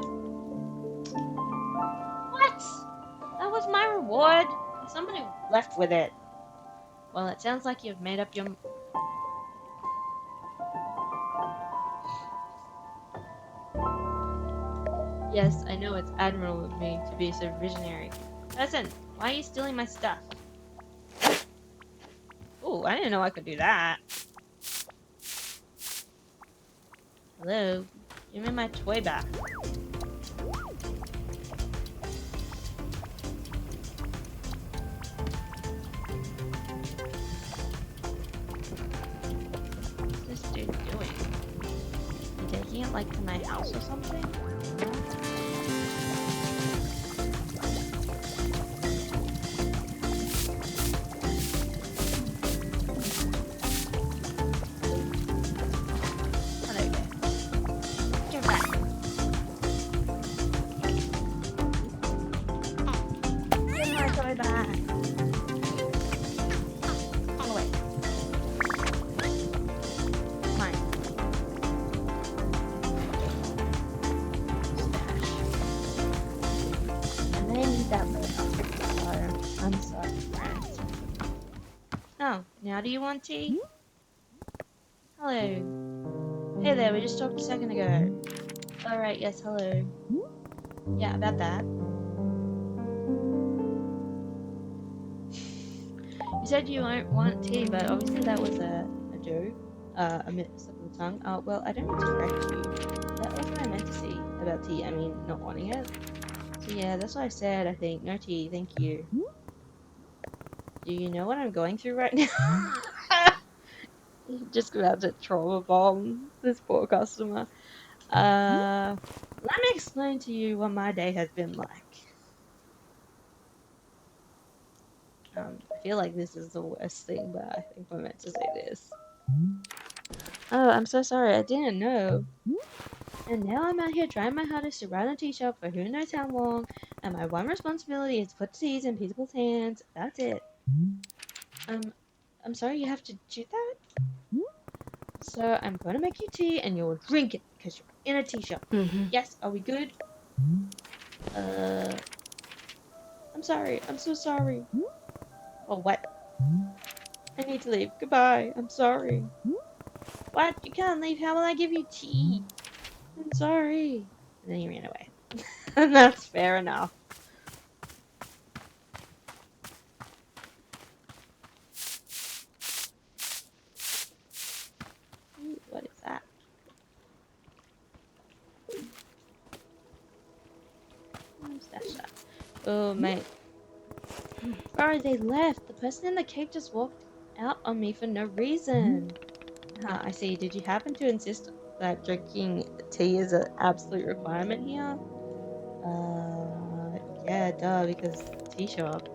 What? That was my reward. Somebody left with it. Well, it sounds like you've made up your... Yes, I know it's admirable of me to be so visionary. Listen, why are you stealing my stuff? Ooh, I didn't know I could do that. Hello? Give me my toy back. What's this dude doing? You taking it? like to my house or something? Hello there. Get back. Give my toy back. Go away. Mine. Stash. And they need that later. So, I'm sorry, friends. Oh, now do you want tea? Hello. Hey there, we just talked a second ago. Alright, yes, hello. Yeah, about that. You said you won't want tea, but obviously that was a joke. A slip of the tongue. Well, I don't mean to correct you. That was what I meant to say about tea. I mean, not wanting it. So yeah, that's what I said, I think. No tea, thank you. Do you know what I'm going through right now? Just about to trauma bomb this poor customer. Let me explain to you what my day has been like. I feel like this is the worst thing, but I think we're meant to say this. Oh, I'm so sorry, I didn't know. And now I'm out here trying my hardest to run a tea shop for who knows how long, and my one responsibility is to put teas in people's hands. That's it. Um, I'm sorry you have to do that? So I'm gonna make you tea and you'll drink it because you're in a tea shop. Mm-hmm. Yes, are we good? Uh, I'm sorry. I'm so sorry. Oh, what? I need to leave. Goodbye. I'm sorry. What? You can't leave. How will I give you tea? I'm sorry. And then he ran away. And that's fair enough. Ooh, what is that? Stash that. Oh, mate. Bro, they left. The person in the cave just walked out on me for no reason. I see. Did you happen to insist that drinking tea is an absolute requirement here? Yeah, duh, because tea shop.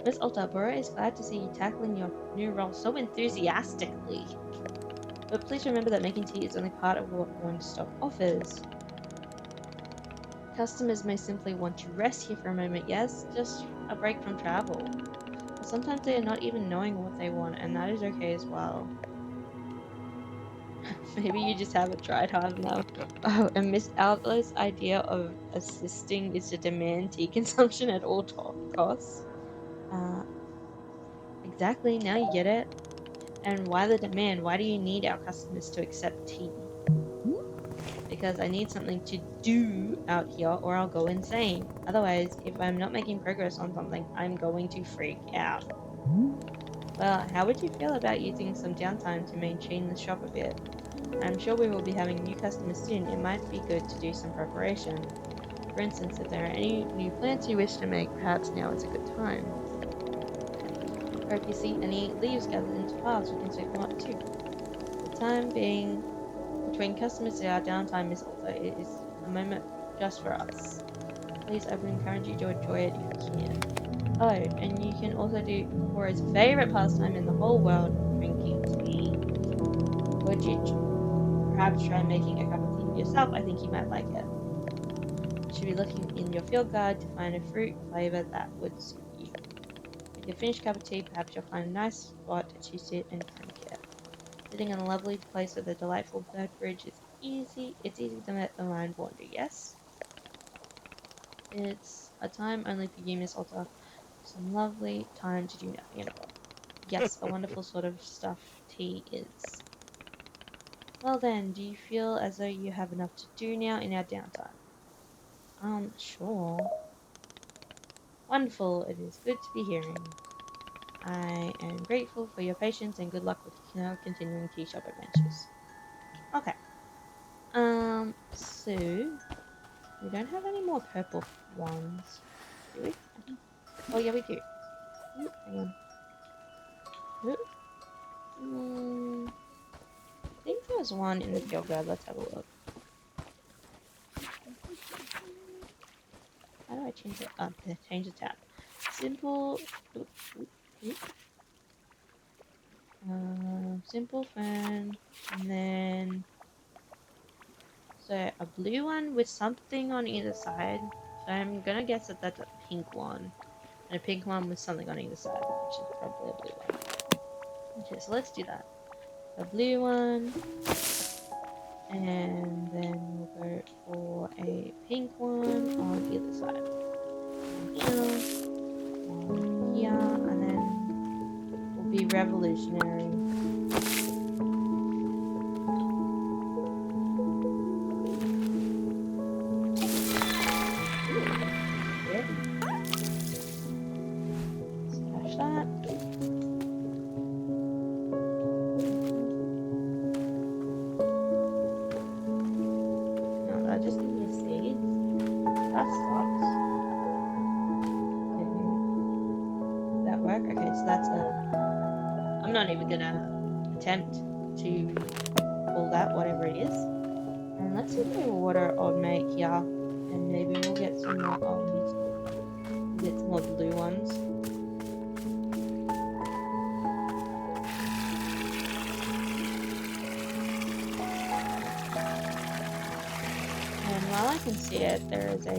Miss Altabora is glad to see you tackling your new role so enthusiastically. But please remember that making tea is only part of what Wanderstop offers. Customers may simply want to rest here for a moment, yes? Just a break from travel. But sometimes they are not even knowing what they want, and that is okay as well. Maybe you just haven't tried hard enough. Oh, and Miss Outla's idea of assisting is to demand tea consumption at all costs. Uh, exactly, now you get it. And why the demand? Why do you need our customers to accept tea? Because I need something to do out here or I'll go insane. Otherwise, if I'm not making progress on something, I'm going to freak out. Well, how would you feel about using some downtime to maintain the shop a bit? I'm sure we will be having new customers soon. It might be good to do some preparation. For instance, if there are any new plants you wish to make, perhaps now is a good time. Or if you see any leaves gathered into piles, we can sweep them up too. For the time being, between customers to our downtime is also it is a moment just for us. Please, I would encourage you to enjoy it if you can. Oh, and you can also do Cora's favourite pastime in the whole world, drinking tea. Would you perhaps try making a cup of tea yourself? I think you might like it. You should be looking in your field guide to find a fruit flavour that would suit you. With your finished cup of tea, perhaps you'll find a nice spot to sit and drink it. Sitting in a lovely place with a delightful bird bridge is easy. It's easy to let the mind wander, yes? It's a time only for you, Miss Alta. Some lovely time to do nothing at all. Yes, a wonderful sort of stuff tea is. Well then, do you feel as though you have enough to do now in our downtime? Sure. Wonderful, it is good to be hearing. I am grateful for your patience and good luck with your continuing tea shop adventures. Okay. So we don't have any more purple ones, do we? I think. Oh yeah, we do. Ooh, hang on. Ooh. I think there was one in the field guide. Let's have a look. I change it? Change the tab. Simple. Oop, oop, oop. Simple fan, and then so a blue one with something on either side. So I'm gonna guess that that's a pink one, and a pink one with something on either side, which is probably a blue one. Okay, so let's do that. A blue one, and then we'll go for a pink one on either side. One here, and then we'll be revolutionary. Stash that. No, that just gives me seeds. That sucks. Did that work? Okay, so that's a. I'm not even gonna attempt to pull that, whatever it is. And let's see what water I'll make here, and maybe we'll get some more. We'll get some more blue ones. And while I can see it, there is a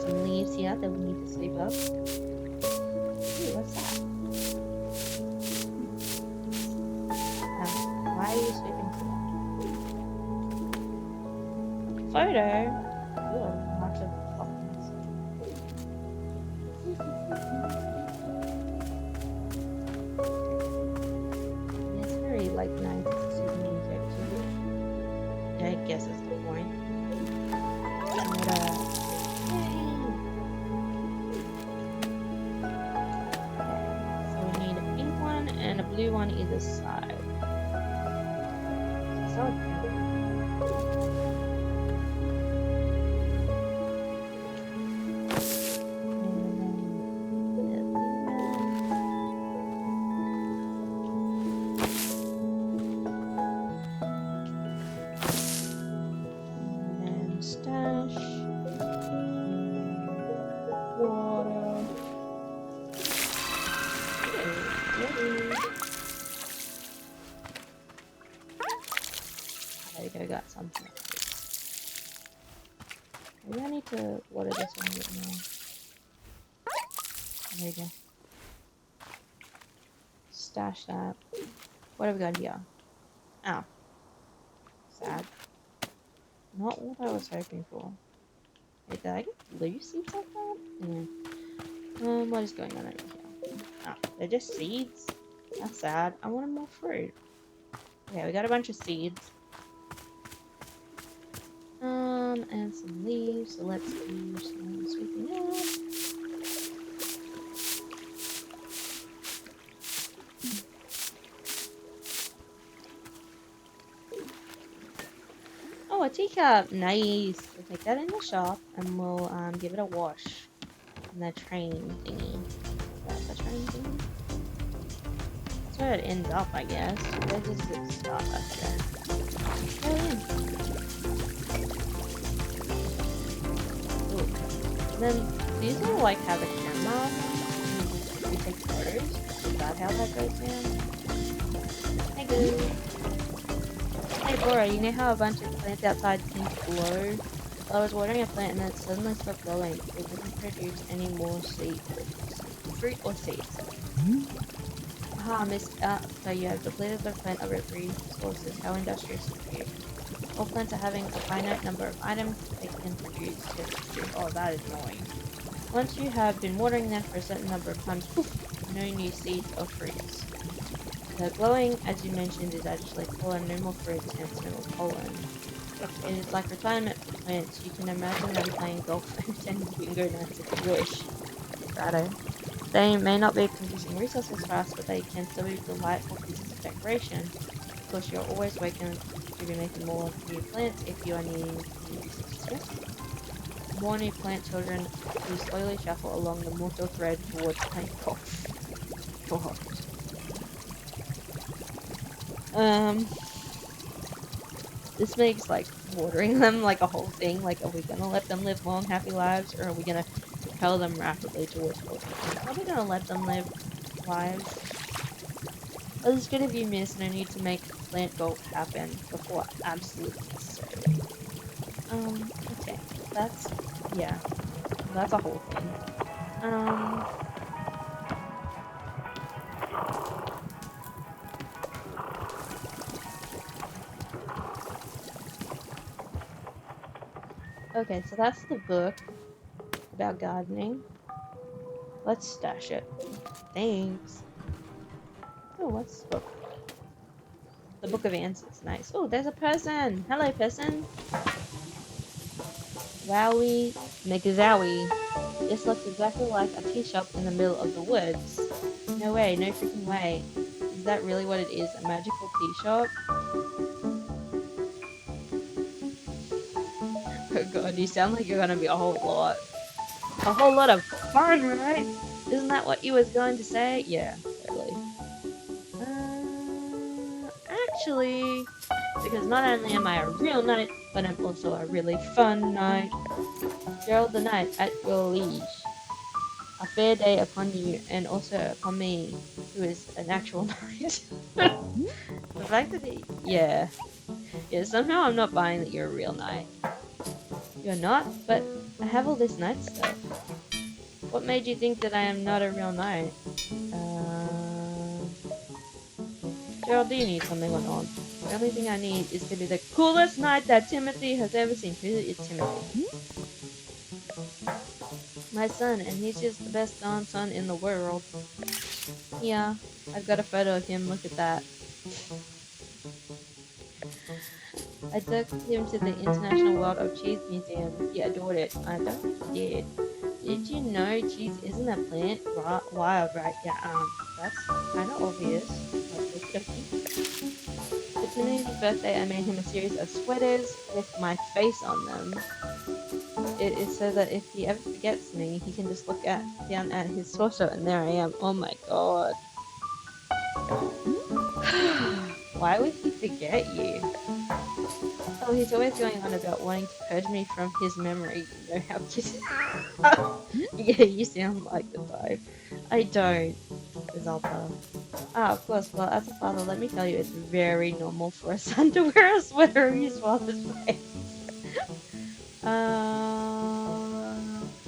some leaves here that we need to sweep up. Ooh, what's that? Why are you sweeping for that? Photo? Ooh, lots of buttons. It's very like nice to music too. Yeah, I guess that's the point. So we need a pink one and a blue one either side. So I got something. Maybe I need to water this one a bit more. There we go. Stash that. What have we got here? Oh. Sad. Not what I was hoping for. Wait, did I get blue seeds like that? Yeah. What is going on over here? Oh, they're just seeds? That's sad. I wanted more fruit. Okay, we got a bunch of seeds. And some leaves, so let's do some sweeping up. Oh, a teacup! Nice! We'll take that in the shop and we'll give it a wash in the train thingy. That's the train thingy? That's where it ends up, I guess. Where does it start? Oh, yeah. Then these will like have a camera. We take photos. Is that how that goes down? Hey, good. Hey, Bora, you know how a bunch of plants outside seem to glow? I was watering a plant and it suddenly stopped glowing. It didn't produce any more seeds, fruit or seeds. Aha, missed out. So you have depleted the plant of its resources. How industrious of you. All plants are having a finite number of items they can produce. Oh, that is annoying. Once you have been watering them for a certain number of times, poof, no new seeds or fruits. The glowing, as you mentioned, is actually pollen, no more fruits, hence no more pollen. It is like retirement for plants. You can imagine them playing golf and attending bingo nights if you wish. Righto. They may not be producing resources for us, but they can still be delightful pieces of decoration. Of course, you're always welcome to be making more new plants if you are needing new resources. More new plant children who slowly shuffle along the mortal thread towards playing golf. God. This makes like watering them like a whole thing. Like, are we gonna let them live long, happy lives, or are we gonna propel them rapidly towards poison? I'm probably gonna let them live lives. Well, it's good if you miss, and I need to make plant growth happen before absolutely necessary. Okay, that's yeah, that's a whole thing. Um, okay, so that's the book about gardening. Let's stash it. Thanks. Oh, what's this book? The Book of Answers. Nice. Oh, there's a person. Hello, person. Wowie McZowie. This looks exactly like a tea shop in the middle of the woods. No way, no freaking way. Is that really what it is? A magical tea shop? Oh god, you sound like you're gonna be a whole lot. A whole lot of fun, right? Isn't that what you was going to say? Yeah, totally. Actually, because not only am I a real knight, but I'm also a really fun knight. Gerald the Knight at your liege. A fair day upon you, and also upon me, who is an actual knight. The fact that yeah. Yeah, somehow I'm not buying that you're a real knight. You're not? But I have all this knight stuff. What made you think that I am not a real knight? Gerald, do you need something or not? The only thing I need is to be the coolest knight that Timothy has ever seen. Who is Timothy? My son, and he's just the best darn son in the world. Yeah, I've got a photo of him, look at that. I took him to the International World of Cheese Museum. He adored it. I don't think he did. Did you know cheese isn't a plant? Wild, right? Yeah, that's kind of obvious. For Timmy's birthday, I made him a series of sweaters with my face on them. It is so that if he ever forgets me, he can just look down at his torso, and there I am. Oh my god. Why would he forget you? Oh, he's always going on about wanting to purge me from his memory. You know how kids. Yeah, you sound like the type. I don't, Griselda. Ah, of course. Well, as a father, let me tell you, it's very normal for a son to wear a sweater of his father's face.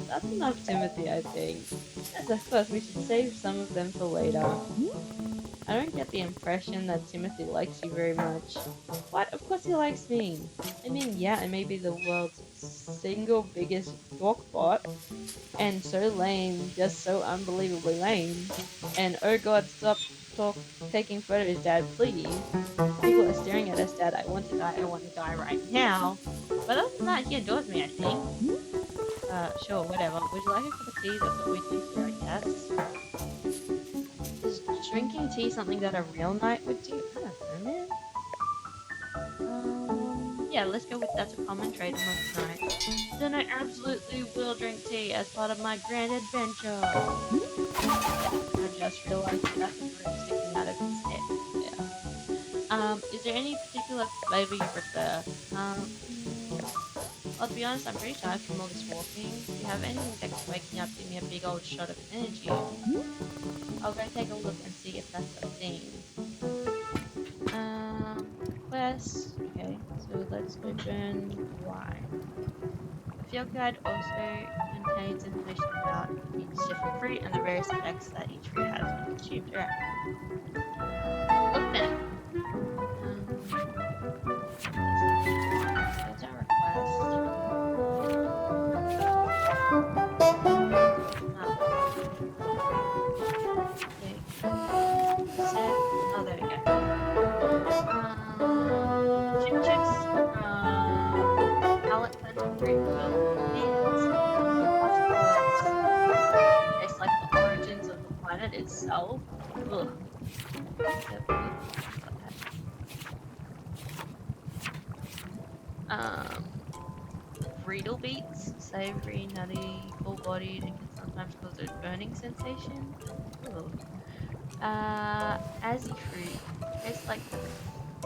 That's enough, Timothy, I think. Yes, of course, we should save some of them for later. I don't get the impression that Timothy likes you very much. What? Of course he likes me. I mean, yeah, I may be the world's single biggest dorkbot, and so lame, just so unbelievably lame. And oh god, stop taking photos, Dad, please. People are staring at us, Dad. I want to die right now. But other than that, he adores me, I think. Sure, whatever. Would you like a cup of tea? That's what we do here, I guess. Is drinking tea something that a real knight would do? I don't know, man. Yeah, let's go with that's a common trait amongst knights. Then I absolutely will drink tea as part of my grand adventure. I just realized that that's a broom sticking out of his head. Yeah. Is there any particular flavor you prefer? Well, to be honest, I'm pretty tired from all this walking. Do you have anything that can wake me up, give me a big old shot of energy? I'll go take a look and see if that's a thing. Quest. Okay, so let's open Y. The field guide also contains information about each different fruit and the various effects that each fruit has when consumed. Alright. Look then. There's our request. Okay. Set. Oh, there we go. Chip chips. Palette cleansing fruit filled hands. Tastes like the origins of the planet itself. Ugh. Um, Friedel beets, savory, nutty, full-bodied, and can sometimes cause a burning sensation. Ugh. Azzy fruit tastes like the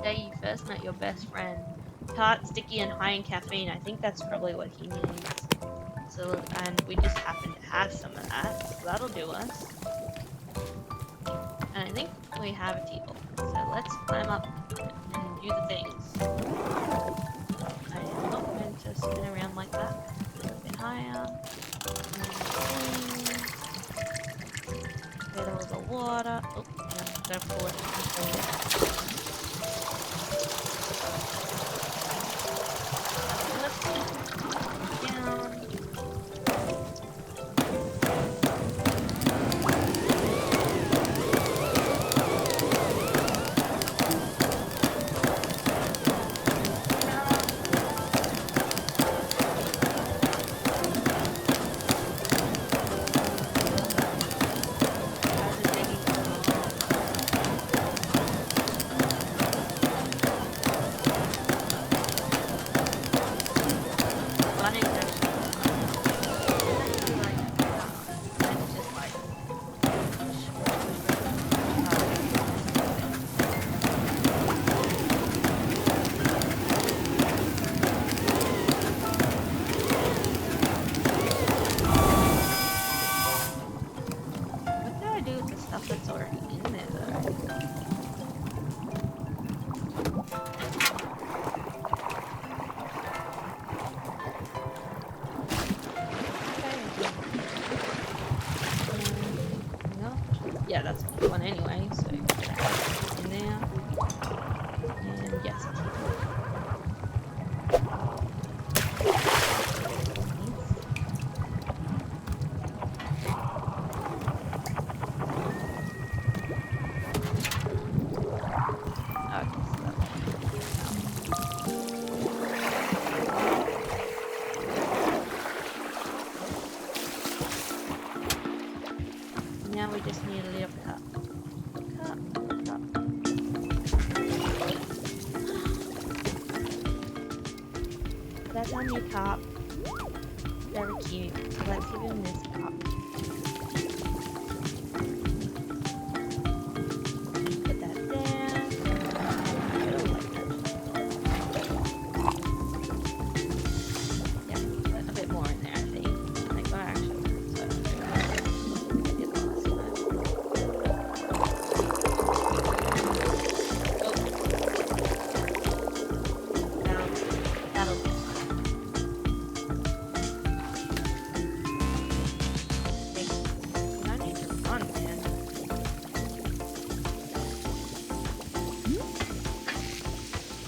day you first met your best friend. tart, sticky, and high in caffeine. I think that's probably what he needs. So, and we just happen to have some of that, so that'll do us. And I think we have a T-ball. So let's climb up and do the things. I am not going to spin around like that. A little bit higher. Get all the water. Oh, yeah, I'm gonna pull it down. What do I do with the stuff that's already in there, though? No? Yeah, that's one anyway, so get in there. And yes, now we just need a little cup. Cup. That's our new cup. Very cute. Let's give him this cup. Put that there. Yeah, put a bit more in there, I think. I got actually.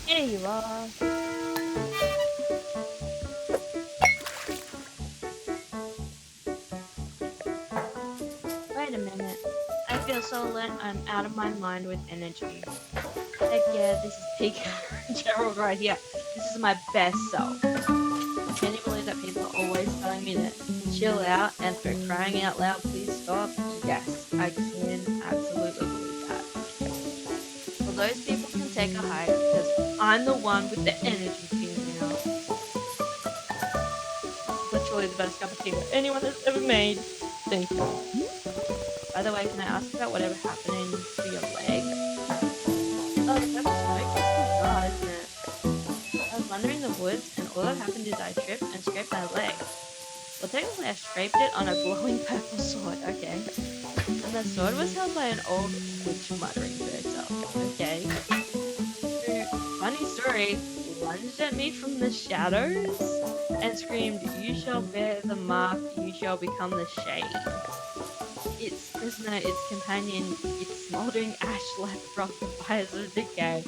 Here you are. Wait a minute. I feel so lit. I'm out of my mind with energy. Heck yeah, this is peak Gerald right here. This is my best self. Can you believe that people are always telling me to chill out and for crying out loud, please stop? Yes, I can absolutely believe that. Well, those people can take a hike because I'm the one with the energy here now. Literally the best cup of tea that anyone has ever made. Thank you. By the way, can I ask about whatever happened to your leg? Oh, that's smoke. It's bizarre, isn't it? I was wandering in the woods, and all that happened is I tripped and scraped my leg. Well, technically I scraped it on a glowing purple sword, okay. And the sword was held by an old witch muttering to herself, okay. Funny story, lunged at me from the shadows and screamed, "You shall bear the mark, you shall become the shade." Its prisoner, its companion, its smouldering ash like from the fires of decay.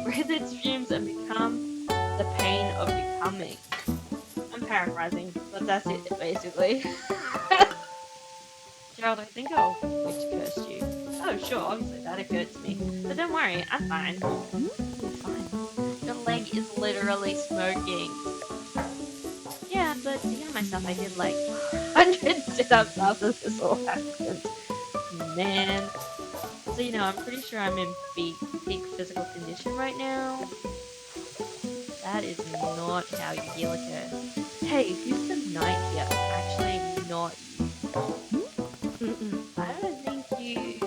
Breathe its fumes and become the pain of becoming. I'm paraphrasing, but that's it basically. Gerald, I think I'll witch curse you. Oh sure, obviously that occurred to me. But don't worry, I'm fine. You're fine. Your leg is literally smoking. Yeah, but to hear myself, I did like 100 sit-ups after this all happened. Man. So, you know, I'm pretty sure I'm in peak physical condition right now. That is not how you heal a curse. Hey, who's the knight here? Actually, not you. I don't think you...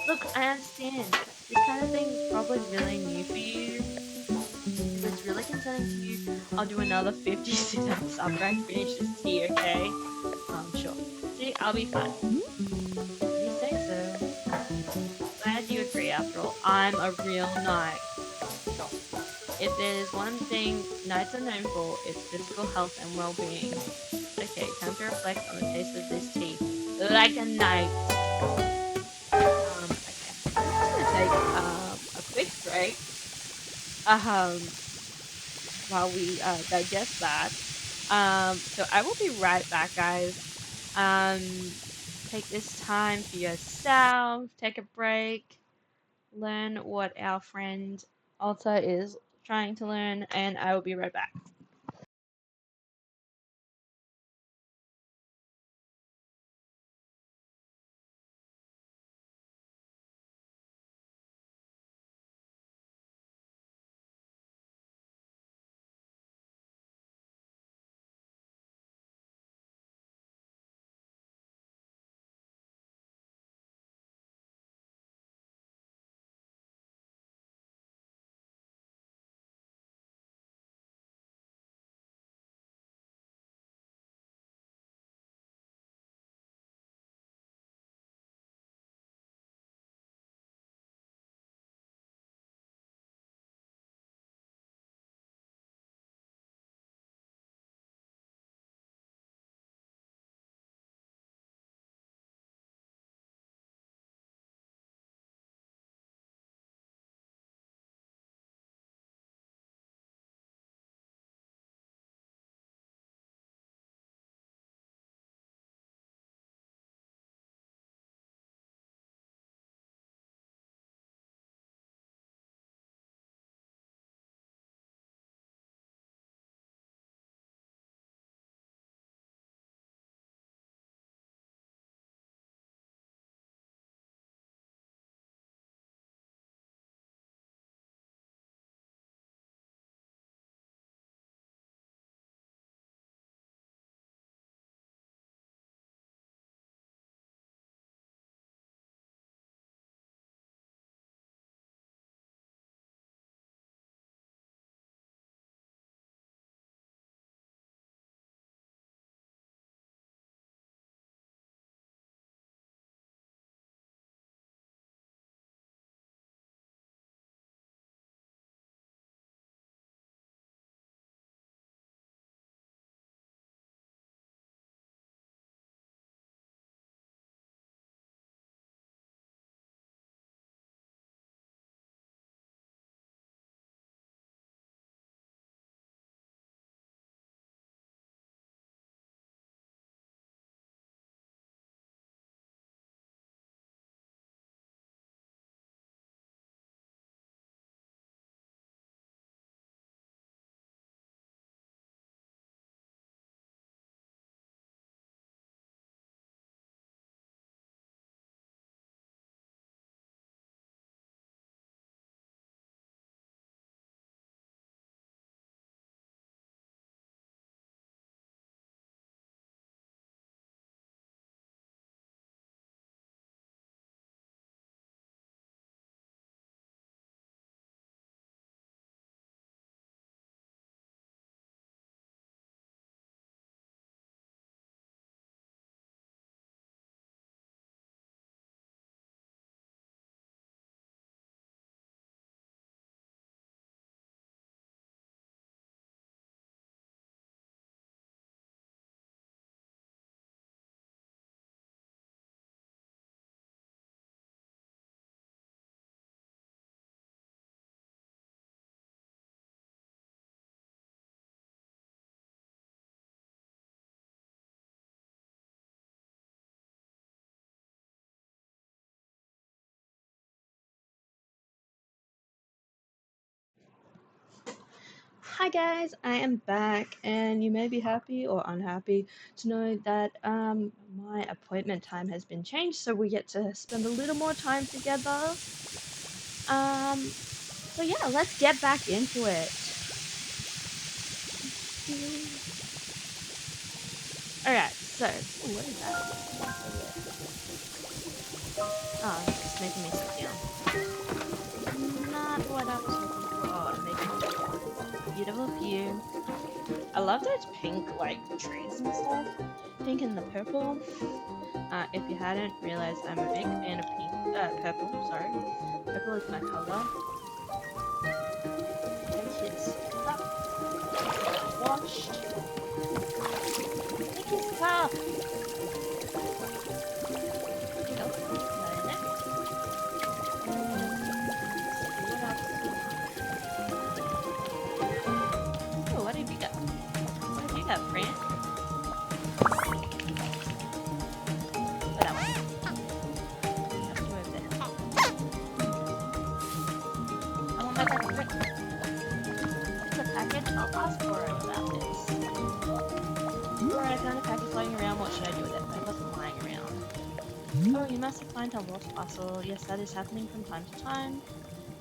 Look, I understand. This kind of thing is probably really new for you. concerning to you, I'll do another 50 sit-ups after I finish this tea, okay? Sure. See, I'll be fine. You say so. Glad you agree after all. I'm a real knight. Sure. If there's one thing knights are known for, it's physical health and well-being. Okay, time to reflect on the taste of this tea. Like a knight. Okay. I'm just gonna take a quick break. Um, while we digest that. So I will be right back, guys. Take this time for yourself. Take a break. Learn what our friend Alta is trying to learn, and I will be right back. Hi guys, I am back, and you may be happy or unhappy to know that my appointment time has been changed, so we get to spend a little more time together. So yeah, let's get back into it. All right, so ooh, what is that? Oh, it's making me sit down. Not what I was hoping for. Oh, and they can beautiful view. I love those pink like trees and stuff. Pink and the purple. If you hadn't realized, I'm a big fan of purple. Sorry, purple is my color. Take his cup. Washed. Take his cup. Oh, what have you got? What have you got, friend? Oh, that one. That's two over there. I want my package. It's a package. I'll ask Bora about this. Bora, I found a package lying around. What should I do with it? It wasn't lying around. Oh, you must have found a lost parcel. Yes, that is happening from time to time.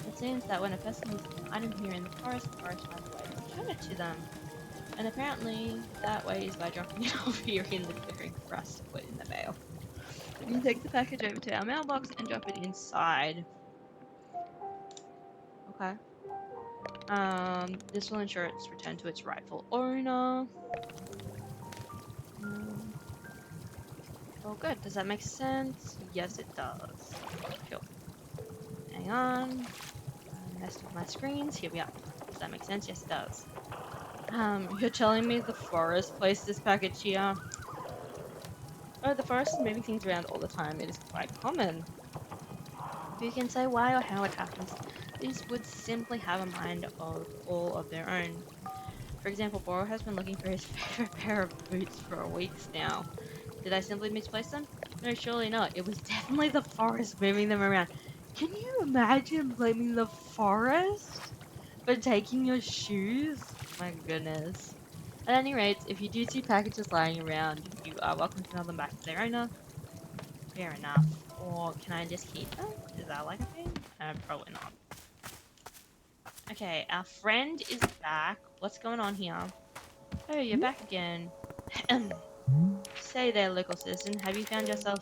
It seems that when a person leaves an item here in the forest finds a way to return it to them. And apparently, that way is by dropping it off here in the clearing for us to put in the mail. You can take the package over to our mailbox and drop it inside. Okay. This will ensure it's returned to its rightful owner. Oh, good. Does that make sense? Yes, it does. Cool. Hang on. I messed with my screens. Here we are. Does that make sense? Yes, it does. You're telling me the forest placed this package here? Oh, the forest is moving things around all the time. It is quite common. Who can say why or how it happens? These woods simply have a mind of all of their own. For example, Boro has been looking for his favorite pair of boots for weeks now. Did I simply misplace them? No, surely not. It was definitely the forest moving them around. Can you imagine blaming the forest for taking your shoes? My goodness. At any rate, if you do see packages lying around, you are welcome to mail them back to their owner. Fair enough. Or can I just keep them? Is that like a thing? Probably not. Okay, our friend is back. What's going on here? Oh, you're back again. Say there, local citizen, have you found yourself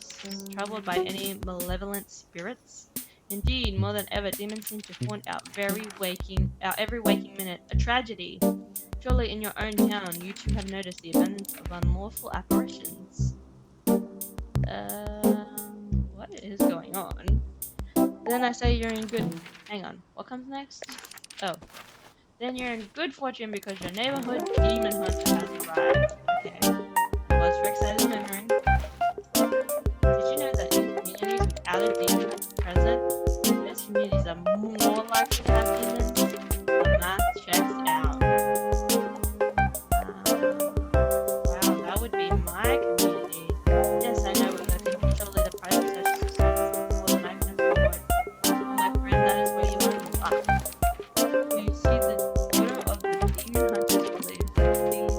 troubled by any malevolent spirits? Indeed, more than ever, demons seem to haunt our every waking minute. A tragedy. Surely in your own town, you too have noticed the abundance of unlawful apparitions. What is going on? Then I say you're in good... Hang on, what comes next? Oh. Then you're in good fortune because your neighborhood demon hunter has arrived. Okay. Was for excited memory. Did you know that in communities without a demon present, those communities are more likely to have demons? The math checks out. Wow, that would be my community. Yes, I know what you're thinking. Surely the price of such success more than I can afford. Oh, my friend, that is where you want to laugh. You see, the owner of the demon hunters believes that these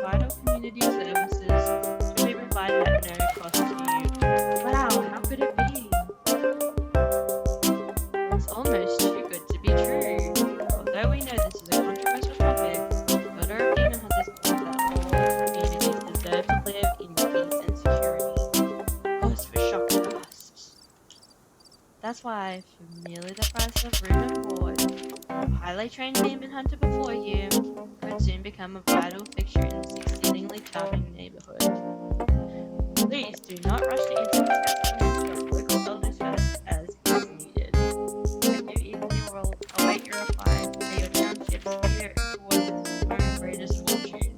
vital community services should be provided at no cost to you. Wow, how could it be? It's almost too good to be true. Although we know this is a controversial topic, the owner of demon hunters believes that all communities deserve to live in peace and security. Cause for shock and gasps. That's why, for merely the price of room and board, a highly trained demon hunter before you could soon become a vital fixture in this exceedingly charming neighborhood. Please do not rush to enter this castle with local elders first, as is needed. You will await your reply for your township's spirit towards its own greatest fortune.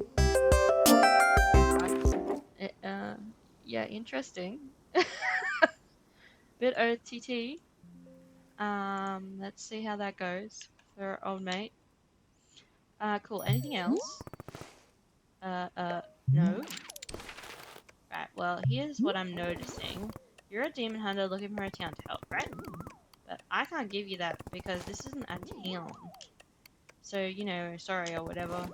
Yeah, interesting. Bit OTT. Let's see how that goes for old mate. Cool. Anything else? No. Right, well, here's what I'm noticing. You're a demon hunter looking for a town to help, right? But I can't give you that because this isn't a town. So, you know, sorry or whatever.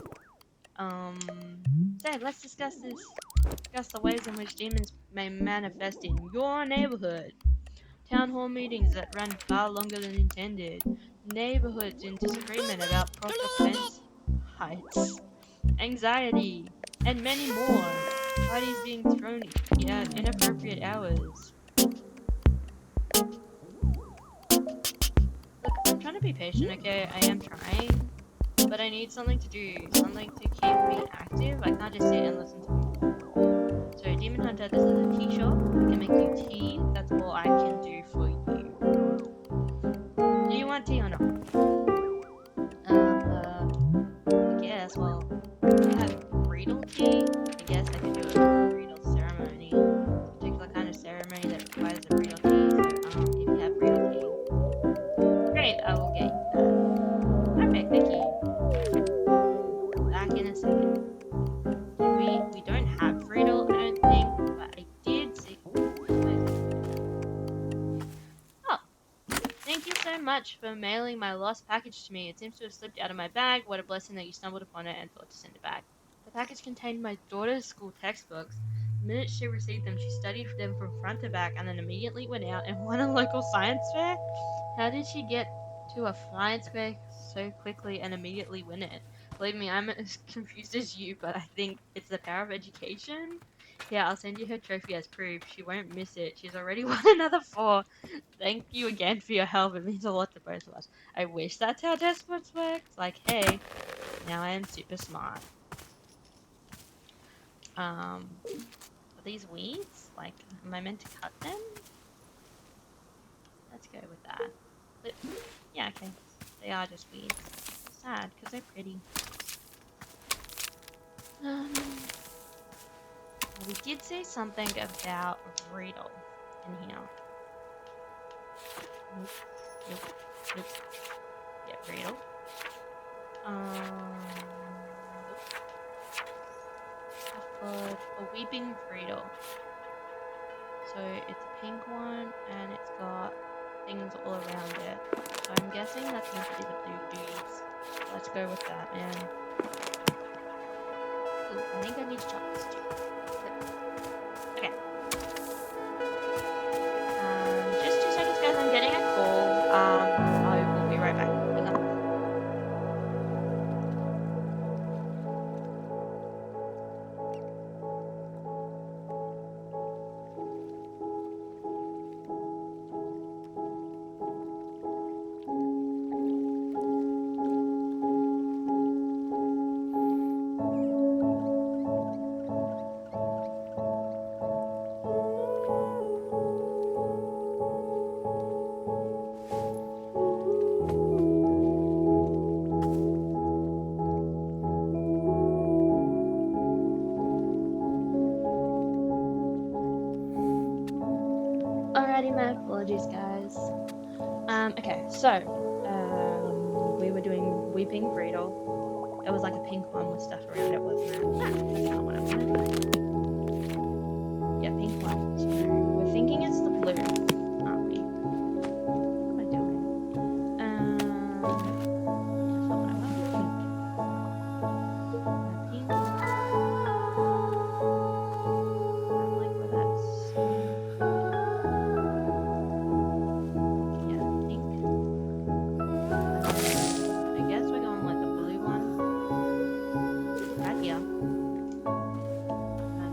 Say, let's discuss this. Discuss the ways in which demons may manifest in your neighborhood. Town hall meetings that run far longer than intended. Neighborhoods in disagreement about proper fence heights. Anxiety. And many more. Parties being thrown at inappropriate hours. Look, I'm trying trying to be patient, okay? I am trying. But I need something to do, something to keep me active. I can't just sit and listen to people. So, Demon Hunter, this is a tea shop. I can make you tea. That's all I can do for you. Do you want tea or not? I guess, well, I have Riedel tea. I guess I could do a Riedel ceremony. A particular kind of ceremony that requires a Riedel tea. So, if you have Riedel tea, great, I will get you that. Perfect, thank you. Back in a second. We don't have Friedel, I don't think, but I did see. Oh, thank you so much for mailing my lost package to me. It seems to have slipped out of my bag. What a blessing that you stumbled upon it and thought to send it back. The package contained my daughter's school textbooks. The minute she received them, she studied them from front to back and then immediately went out and won a local science fair. How did she get to a science fair so quickly and immediately win it? Believe me, I'm as confused as you, but I think it's the power of education. Yeah, I'll send you her trophy as proof. She won't miss it. She's already won another 4. Thank you again for your help. It means a lot to both of us. I wish that's how despots worked. Like, hey, now I am super smart. Are these weeds? Like, am I meant to cut them? Let's go with that. But, yeah, okay. They are just weeds. Sad, because they're pretty. We did say something about Riedel in here. Nope. Nope. Nope. Yeah, Riedel. Nope. A weeping Riedel. So it's a pink one and it's got things all around it. So I'm guessing that's meant to be the blue dudes. Let's go with that, man. Ooh, I think I need to chop this too. Okay. Just 2 seconds, guys. I'm getting a call. I will be right back. Hang on. Alrighty, my apologies, guys. Okay, so, we were doing Weeping Bradle. It was like a pink one with stuff around it, wasn't it? Ah, that's not what I wanted. Yeah, pink one. So, we're thinking it's the blue, aren't we? What am I doing? That's not what I wanted. Pink. I don't like where that's... Yeah, pink. I guess we're going with the blue one. Right here. And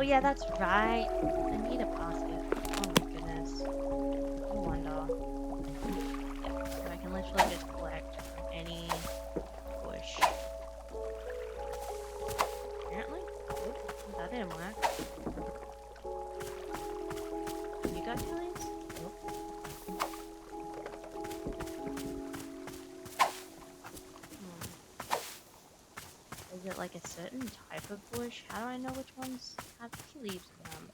Oh yeah, that's right. I need a basket. Oh my goodness. No wonder. Yep. So I can literally just collect from any bush. Apparently. Oop, that didn't work. You got feelings? Nope. Hmm. Is it like a certain type of bush? How do I know which ones have tea leaves in them?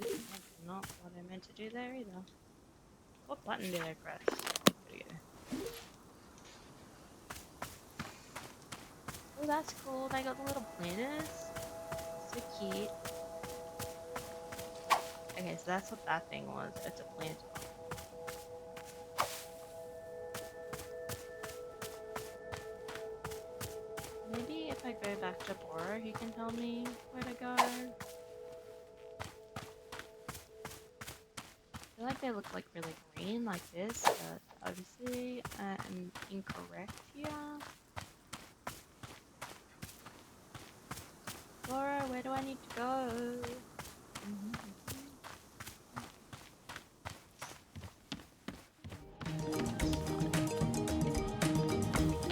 Ooh, that's not what I meant to do there either. What button did I press? There we go. Oh, that's cool. They got the little planters. So cute. Okay, so that's what that thing was. It's a planter. Maybe if I go back to Bora, he can tell me where to go. I feel like they look like really green like this, but obviously I am incorrect here. Bora, where do I need to go?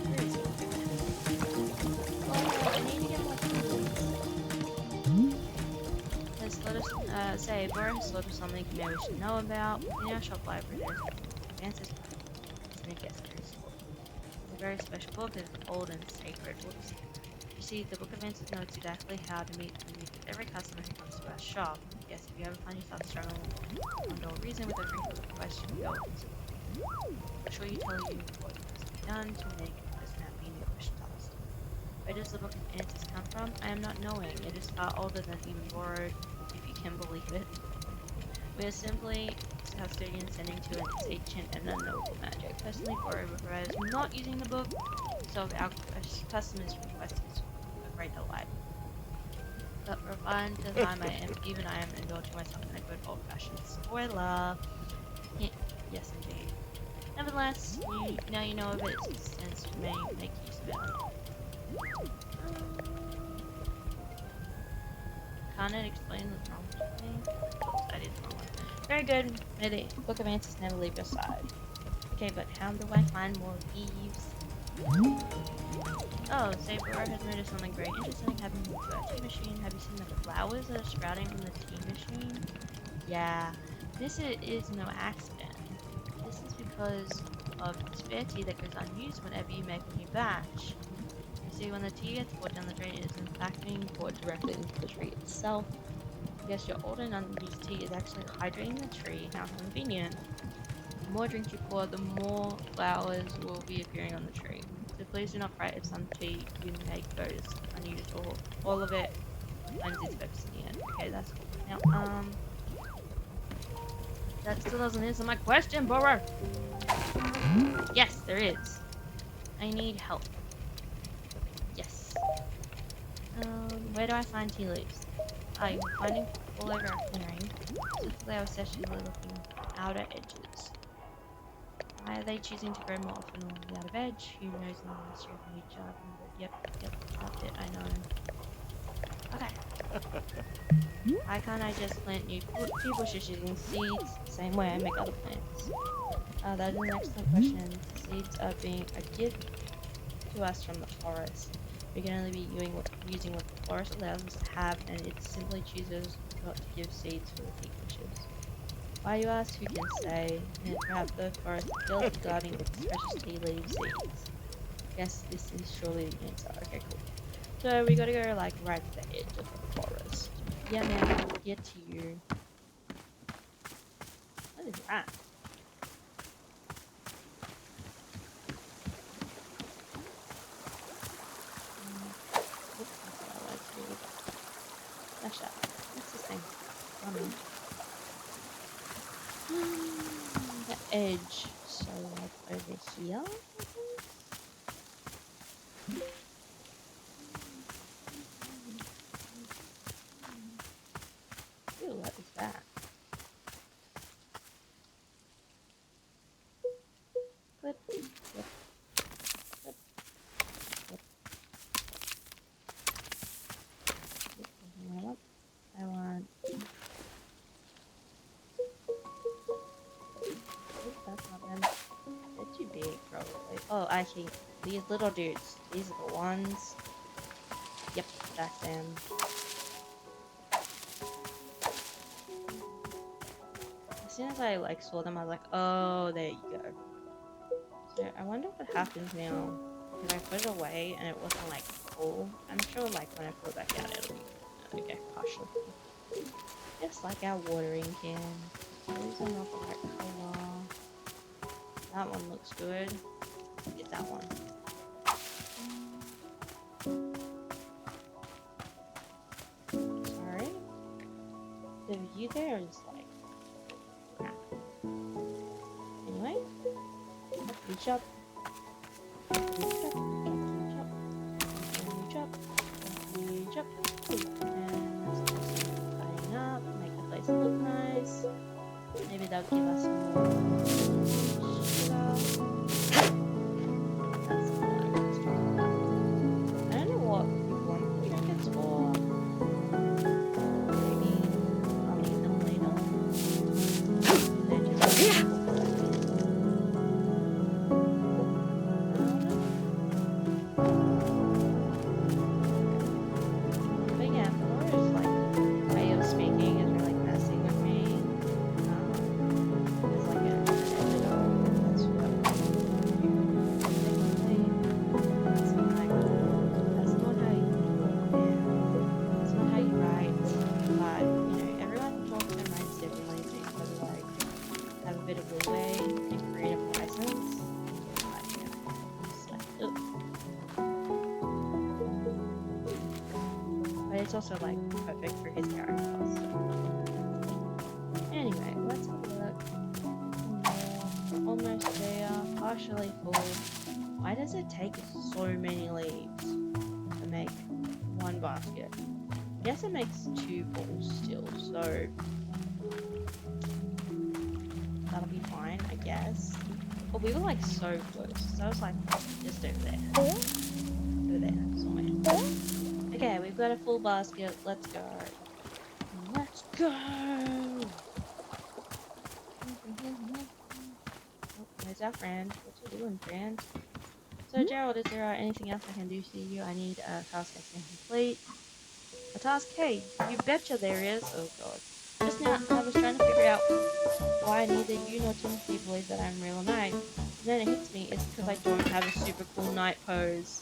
Where is it? Bora, I need to get more food. Has slaughtered, say, Bora has slaughtered something you may wish to know about. In our shop library, there's advances and it gets very small. It's a very special book. It's old and sacred books. You see, the Book of Answers knows exactly how to meet the needs of every customer who comes to our shop. Yes, if you ever find yourself struggling for no reason with a wrinkle question, go visit. I'm sure you tell you what must be done to make this map mean your questions asked. Where does the Book of Answers come from? I am not knowing. It is far older than even borrowed, if you can believe it. We are simply custodians sending to an ancient and unknowable magic. Personally, borrow providers not using the book, so if our customers' request is a great delight. But for fun to time even I am indulging myself in a good old-fashioned spoiler. Yes, indeed. Nevertheless, now you know of its existence, you may make use of it or not. Can't it explain what's wrong with me? Oops, I did the wrong one. Very good. May the Book of Answers never leave your side. Okay, but how do I find more leaves? Oh, Sabra has noticed something very interesting happening to our tea machine. Have you seen the flowers that are sprouting from the tea machine? Yeah, this is no accident. This is because of the spare tea that goes unused whenever you make a new batch. You see, when the tea gets poured down the drain, it is in fact being poured directly into the tree itself. Yes, your old and unused tea is actually hydrating the tree. How convenient. The more drink you pour, the more flowers will be appearing on the tree. So please do not fret if some tea you make goes unused or all of it finds its purpose in the end. Okay, that's cool. Now, that still doesn't answer my question, Bora! Yes, there is. I need help. Yes. Where do I find tea leaves? I'm finding all over our clearing. Specifically, I was sessionally looking for outer edges. Why are they choosing to grow more often along the outer edge? Who knows the mystery of nature? Yep, that's it, I know. Okay. Why can't I just plant new tea bushes using seeds the same way I make other plants? That is an excellent question. Seeds are being a gift to us from the forest. We can only be using what the forest allows us to have, and it simply chooses not to give seeds for the tea bushes. Why, you ask, who can say? And perhaps the forest feels guarding its precious tea leaf seeds. Yes, this is surely the answer. Okay, cool. So we gotta go like right to the edge of the forest. Yeah, man, I'll get to you. What is that? Oops, that's not what I like to read. Flash that. What's this thing? The edge. So like over here. I think these little dudes, these are the ones. Yep, that's them. As soon as I like saw them, I was like, oh, there you go. So I wonder what happens now. Because I put it away and it wasn't like full. I'm sure like when I pull it back out, it'll be okay, partial. Just like our watering can. Those are not the right color. That one looks good. Get that one. Sorry. The view there is like crap. Anyway, reach up. Reach up. Reach up. Reach up. And let's do some cutting up. Make the place look nice. Maybe that'll give us more sugar. That's fine. I don't know what we want the trinkets for. Maybe I'll need them later. They're just but yeah, Flora's like way of speaking is really messing with me. It's like an editor. That's what you technically. It's like that's not how you talk, man. That's not how you write. But you know, everyone talks and writes differently, so you've got to like have a bit of leeway and creative license. And like, yeah, it's like, ugh. But it's also like perfect for his character. So. Anyway, let's have a look. We're almost there, partially full. Why does it take so many leaves to make one basket? I guess it makes 2 balls still, so that'll be fine, I guess. But we were like so close, so I was like, just over there. Over there, somewhere. Okay, we've got a full basket. Let's go. Let's go! Oh, there's our friend. What you doing, friend? So, Gerald, is there anything else I can do for you? I need a task I can complete. A task? Hey, you betcha there is. Oh, God. Just now, I was trying to figure out why neither you nor Timothy believe that I'm real knight. And then it hits me, it's because I don't have a super cool knight pose.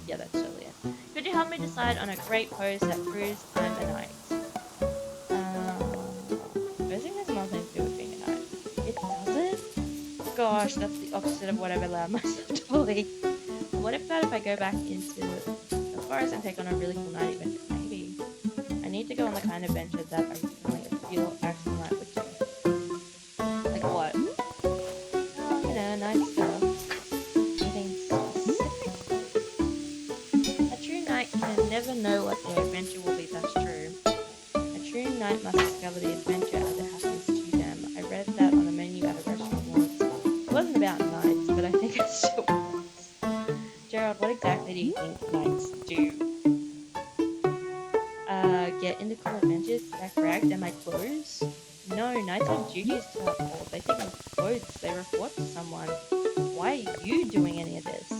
Yeah, that's totally it. Could you help me decide on a great pose that proves I'm a knight? I think there's nothing to do with being a knight. It doesn't? Gosh, that's the opposite of what I've allowed myself to believe. What about if I go back into the forest and take on a really cool knight adventure? Maybe. I need to go on the kind of adventure that I feel actually knight would do. Like what? Oh, you know, nice stuff. Anything specific? A true knight can never know what their adventure will be, that's true. A true knight must discover the adventure as it happens to them. I read that on the menu at a restaurant once. It wasn't about knights, but I think it still was. Gerald, what exactly do you think knights do? Get into cool adventures? Is that correct? Am I clothes? No, knights have duties to uphold. They take on clothes. They report to someone. Why are you doing any of this?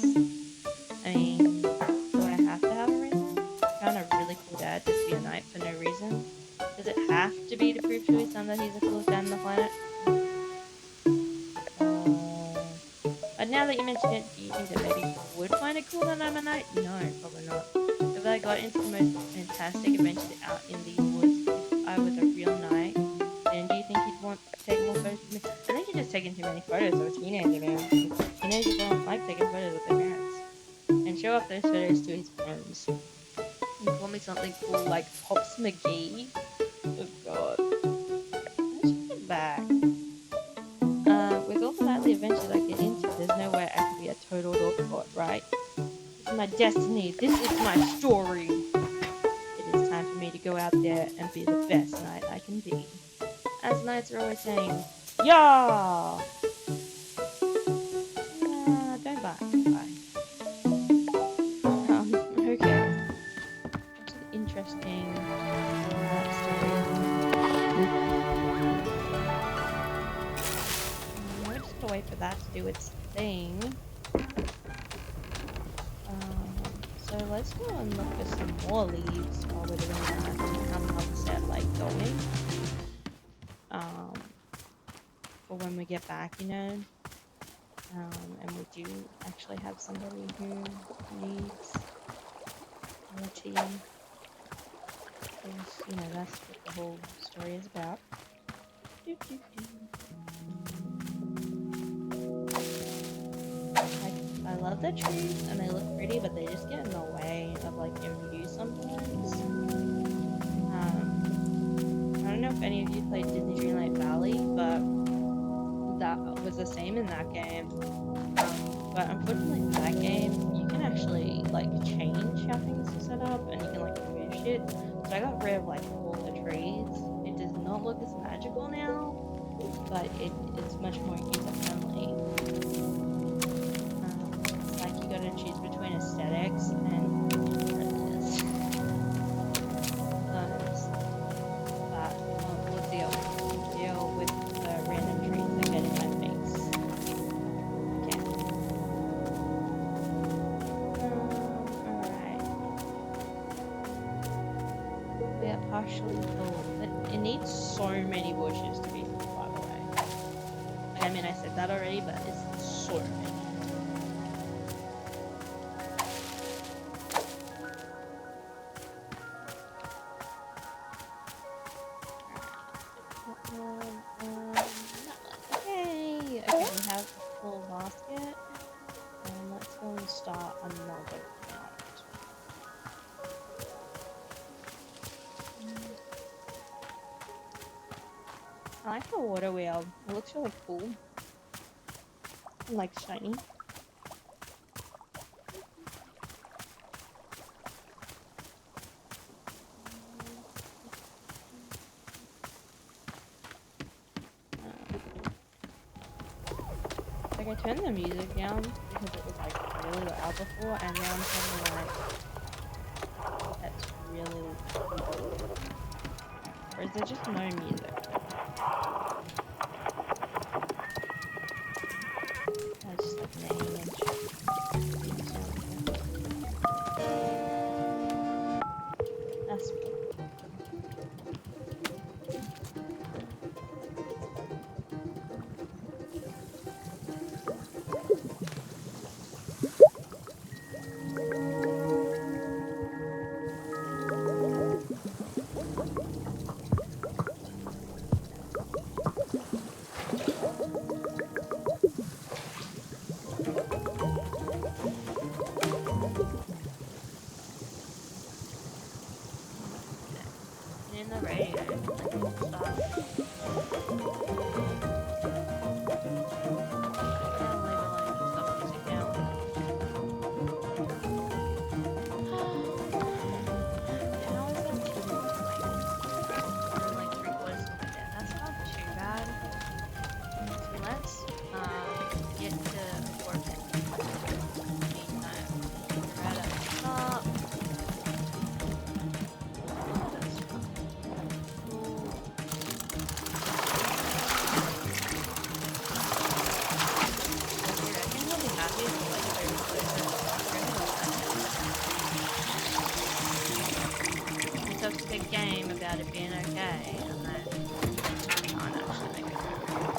I mean, do I have to have a reason? I found a really cool dad to be a knight for no reason. Does it have to be to prove to his son that he's the coolest dad on the planet? But now that you mention it, do you think that maybe he would find it cool that I'm a knight? No, probably not. If I got into the most fantastic adventure out in the woods, if I was a real knight, then do you think he'd want to take more photos of me? I think you're just taking too many photos of a teenager, man. Teenagers don't like taking photos of their parents. And show off those photos to his friends. You call me something cool like Pops McGee? Oh god. I should get back. With all the nightly adventures I get into, there's no way I could be a total dog, right? This is my destiny. This is my story. It is time for me to go out there and be the best knight I can be. As knights are always saying, yeah! Don't buy. Okay. That's an interesting story. We're just gonna wait for that to do its thing. So let's go and look for some more leaves while we're doing that and have another set like going. For when we get back, you know. And we do actually have somebody who needs more tea. Because, you know, that's what the whole story is about. Doo -doo -doo. Like, I love the trees and they look pretty, but they just get in the way of like your view sometimes. I don't know if any of you played Disney Dreamlight Valley, but that was the same in that game. But unfortunately for that game, you can actually like change how things are set up and you can like remove shit. So I got rid of like all the trees. It does not look as magical now, but it's much more user friendly. Like you gotta choose between aesthetics and friendliness. But we'll deal with the random trees that get in my face. Okay. Alright. We are partially full. It needs so many bushes to be full, by the way. Like, I mean, I said that already, but it's so many. Yay! Okay, we have a full basket. And let's go and start another round. I like the water wheel. It looks really cool. And like shiny. Like I turned the music down because it was like really loud before, and now I'm turning like that's really loud. Or is there just no music? That's just like neighing and shit. That's cool. In the radio, stop. Such a big game about it being okay, and then can't actually make it through.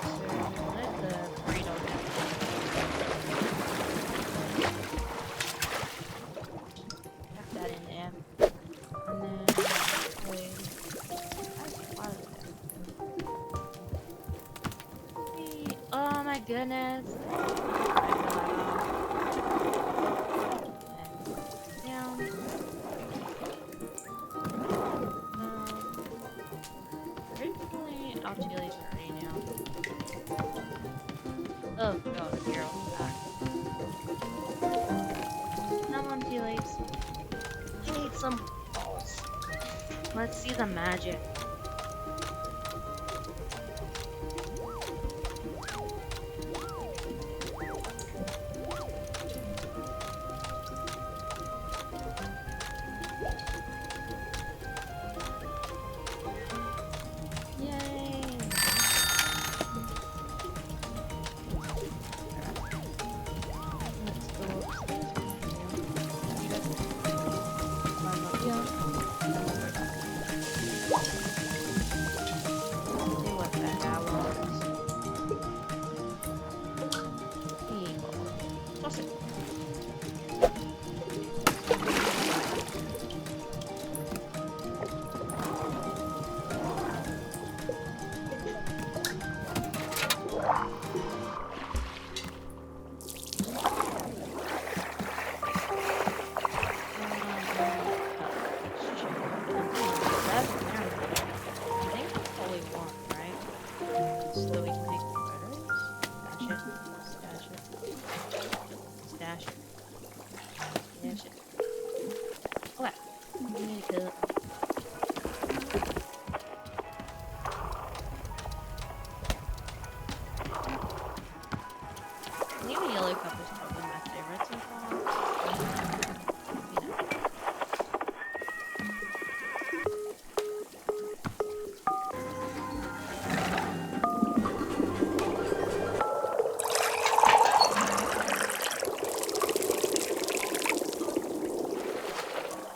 So let the burrito get pack that in there, and then hopefully that's water there. Oh my goodness! Down. Hopefully our tea leaves are ready now. Oh god, here I'll be back. Come on, tea leaves. I need some balls. Let's see the magic. Let's go upstairs. Yeah, shit. Okay. We need to kill it. I think the yellow cup is probably my favorite so far. You know.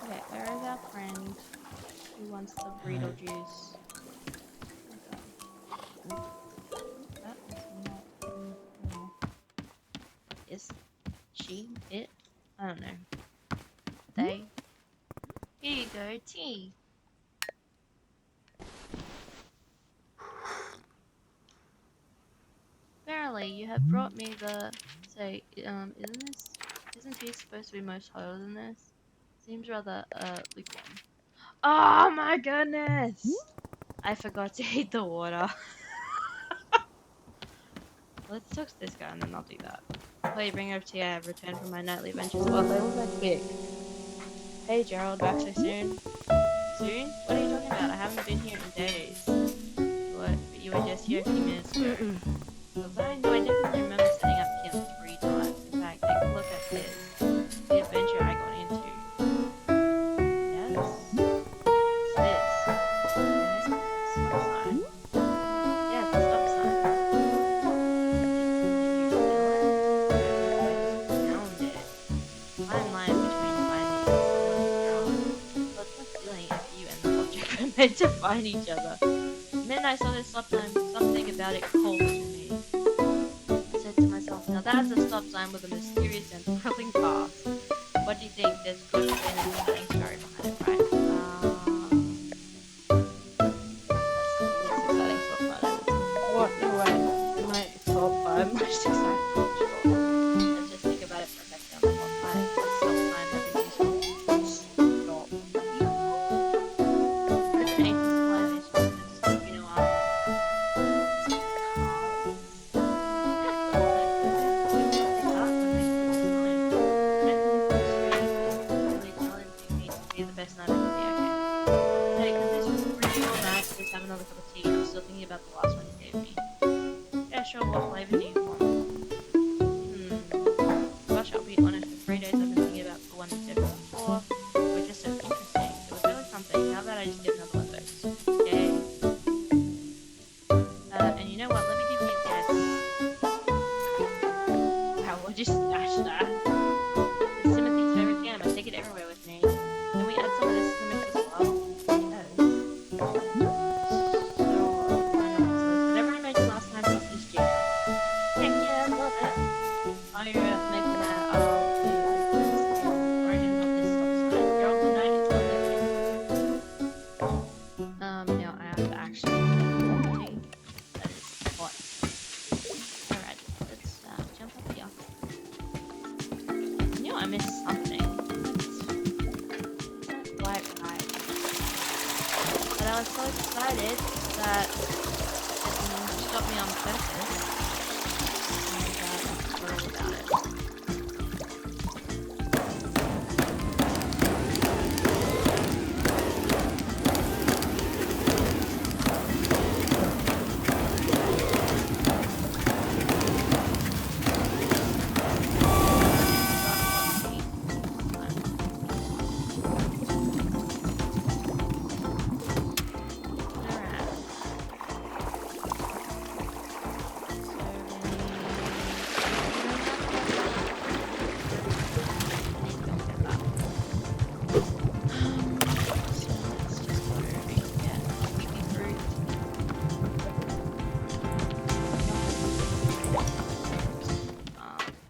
Okay, where is our friend who wants the burrito juice? Oh god. That is not no. Is she it? I don't know. They. Here you go, tea. Verily, you have brought me the. Say, isn't tea supposed to be much hotter than this? Seems rather, lukewarm. Oh my goodness! I forgot to heat the water. Let's talk to this guy and then I'll do that. Please bring over tea. I have returned from my nightly adventures. Well, they were that quick. Hey Gerald, back so soon? Soon? What are you talking about? I haven't been here in days. What? But you were just here a few minutes ago. Was I? No, I definitely remember setting up camp 3 times. In fact, take a look at this. The adventure I got into. Yes? What's this? Okay. Stop sign. Yeah, it's a stop sign. Did you feel it? No, I just found it. Fine line between finding and what's the feeling if you and the object were meant to find each other? And then I saw this stop sign, something about it called to me. I said to myself, now that's a stop sign with a mysterious and thrilling past. What do you think? There's got to be an exciting story behind it, right? That's the least exciting stop sign ever. What? No way. My top 5 most exciting stop sign. Let's just think about it for a second. What kind of stop sign that is useful? Stop. Could be anything polite, just like, you know, the best night I could be, okay. Hey, could this really all night just have another cup of tea? I'm still thinking about the last one you gave me. Yeah, sure, what flavor do you want? Gosh, I'll be honest, for 3 days I've been thinking about the one you said before. It was just so interesting. It was really something. How about I just get another one of those? Yay. And you know what? Let me give you a guess. Wow, we'll just smash that. It's Timothy's favorite jam. I take it everywhere with me. Can we add some of this to the mix as well? Yes. So, why not? So, whatever I made you last time is this jam. Heck yeah, I love it. While you're making that, I'll do the origin of this stop sign. You're all night until now I have to actually think that is hot. Alright, let's jump up here. I knew I missed something. It's not quite right. But I was so excited that it stopped me on purpose. And I forgot all about it.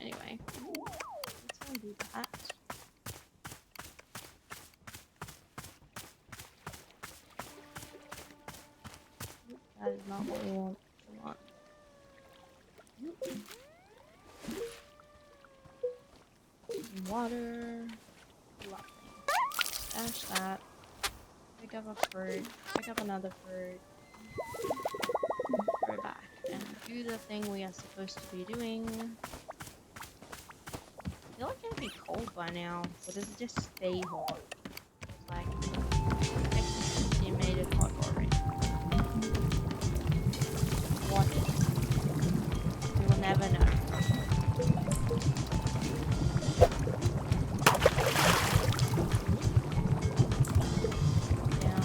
Anyway, let's undo that. That is not what we want. We want water. Lovely. Stash that. Pick up a fruit. Pick up another fruit. Go back and do the thing we are supposed to be doing. I feel like gonna be cold by now, or does it just stay hot? It's like you made it hot already. What is? We will never know. Down,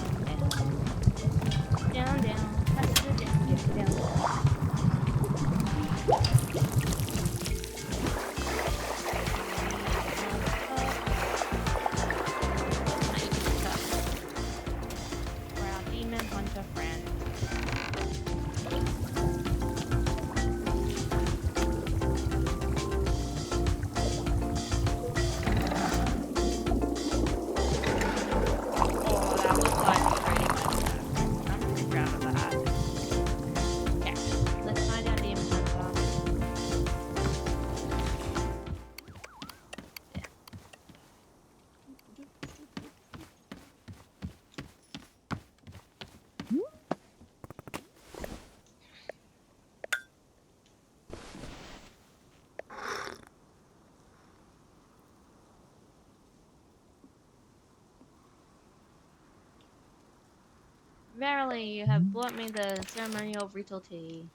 down, down, faster down, get down. For our demon hunter friend. Oh, that looks like pretty much. I'm pretty proud of that. Okay, let's find our demon hunter. Yeah. Verily, you have brought me the ceremonial ritual tea.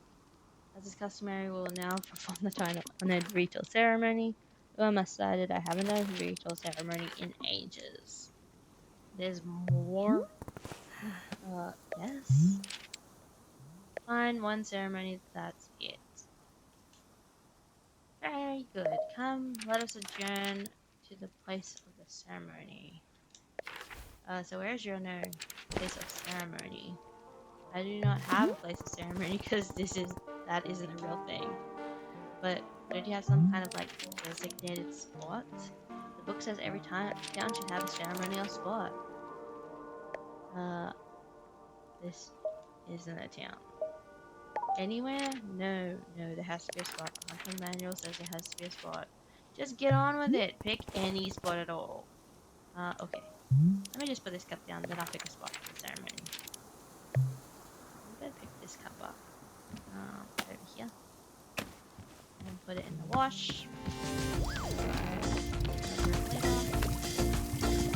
As is customary, we will now perform the time-honored ritual ceremony. I must say that I haven't done a ritual ceremony in ages. There's more. Yes. Fine, one ceremony, that's it. Very good. Come, let us adjourn to the place of the ceremony. So where's your no place of ceremony? I do not have a place of ceremony because that isn't a real thing. But don't you have some kind of like designated spot? The book says every town should have a ceremonial spot. This isn't a town. Anywhere? No, there has to be a spot. The hunting manual says there has to be a spot. Just get on with it. Pick any spot at all. Okay. Let me just put this cup down, then I'll pick a spot for the ceremony. I'm gonna pick this cup up. Over here. And put it in the wash.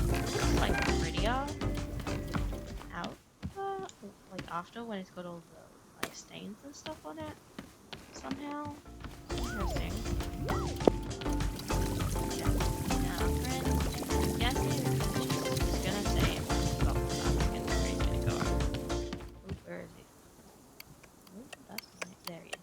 Looks like prettier out, like after when it's got all the like stains and stuff on it. Somehow. Interesting. Yeah. Now, friend, I'm guessing she's gonna say it wants to go. I'm thinking where he's gonna go. Oop, where is he? Oop, that's nice. There he is.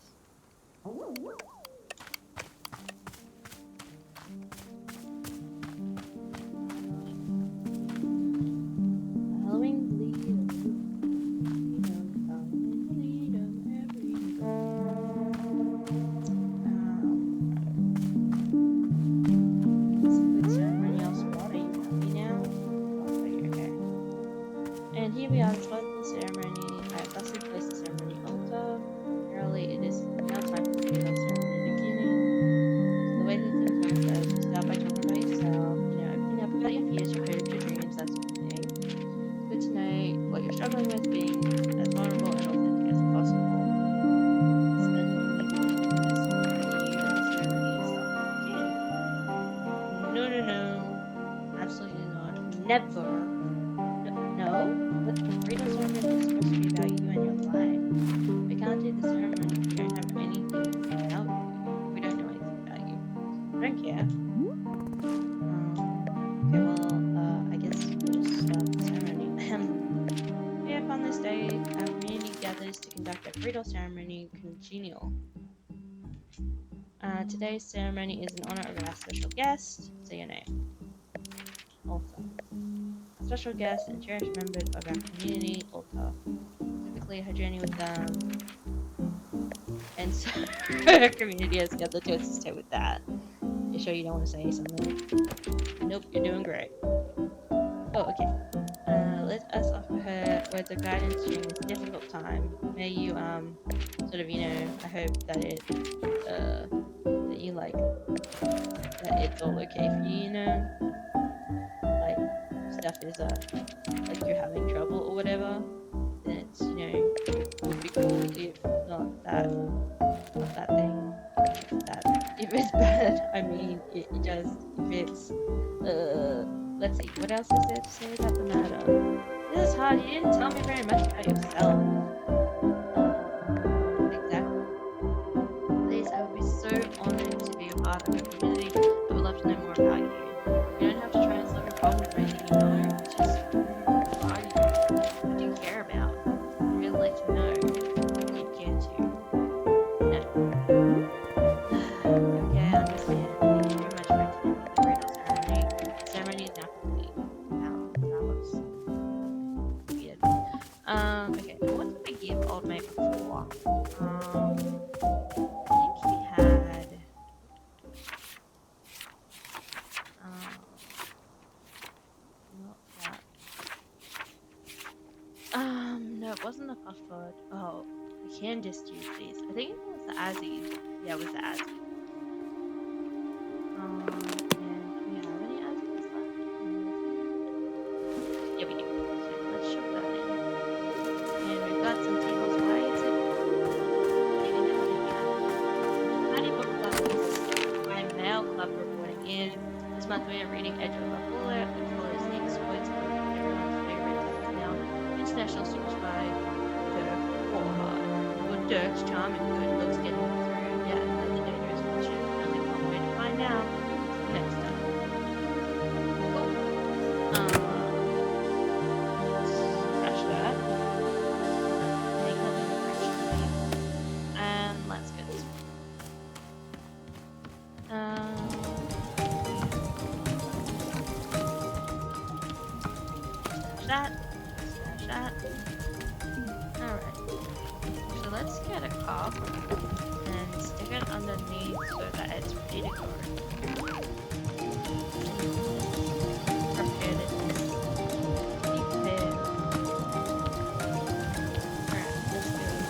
Following the lead And here we are, the spot of the ceremony. I have thusly placed the ceremony altar. Verily, it is now time for the real ceremony beginning. The way that things work is you start by talking about yourself, opening up about your fears, your hopes, your dreams, that sort of thing. It's good to know what you're struggling with, being as vulnerable and authentic as possible. No. Absolutely not. Never. No? But the freedom ceremony is supposed to be about you and your life. We can't do the ceremony if we don't have anything about you. We don't know anything about you. I don't care. Okay, well, I guess we'll just start the ceremony. Here upon this day, our community gathers to conduct a bridal ceremony congenial. Today's ceremony is in honor of our special guest. Say your name. Alta. A special guest and cherished member of our community, Alta. Typically, her journey with them, and so her community has gathered to assist her with that. You sure you don't want to say something? Nope, you're doing great. Oh, okay. Let us offer her words of guidance during this difficult time. May you, sort of, I hope that that you like, that it's all okay for you, like, stuff is, like you're having trouble or whatever, then it's, it would be cool if not that thing, if it's bad, I mean, it just fits. Let's see. What else is there to say about the matter? This is hard. You didn't tell me very much about yourself. Exactly. Please, I would be so honored to be a part of your community. I would love to know more about you. You don't have to try and solve your problems or anything, you know. It's just, who are you? What do you care about? I'd really like to know if you'd care to. No. Okay, I understand. Thank you very much for attending the cradle ceremony. The ceremony is now complete. Wow, that was weird. Okay, what did we give old mate before? I think he had, not that. No, it wasn't the puffbird. Oh, we can just use these. I think it was the Azzies. Yeah, it was the Azzies. And do we have any Azzies left? Yeah, we do. So let's shove that in. And we've got some tables. Why is it leaving that one in here? Mighty Book Club is my mail club reporting in. This month we are reading Edge of the Bullet, which follows the exploits of everyone's favorite text now, international superspy Dirk Warhard. Good Dirk's charm and good looks getting through yet another dangerous mission. Only one way to find out. Next time. Cool. Scratch that. Make that in the fridge. And let's get this one. Stash that. Stash that. Alright. So let's get a cup and stick it underneath so that it's ready to go. Prepare this. Prepare. Alright, let's go.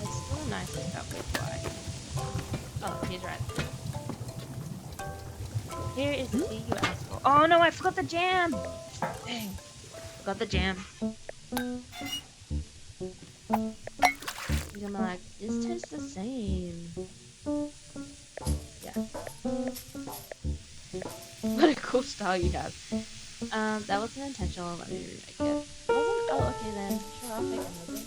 It's still a nice discovery flag. Oh, he's right. Here is the tea you asked for. Oh no, I forgot the jam! Dang. Forgot the jam. I'm like, this tastes the same. Yeah. What a cool style you have. That wasn't intentional. Let me remake it. Wasn't? Oh, okay then. Sure, I'll take another.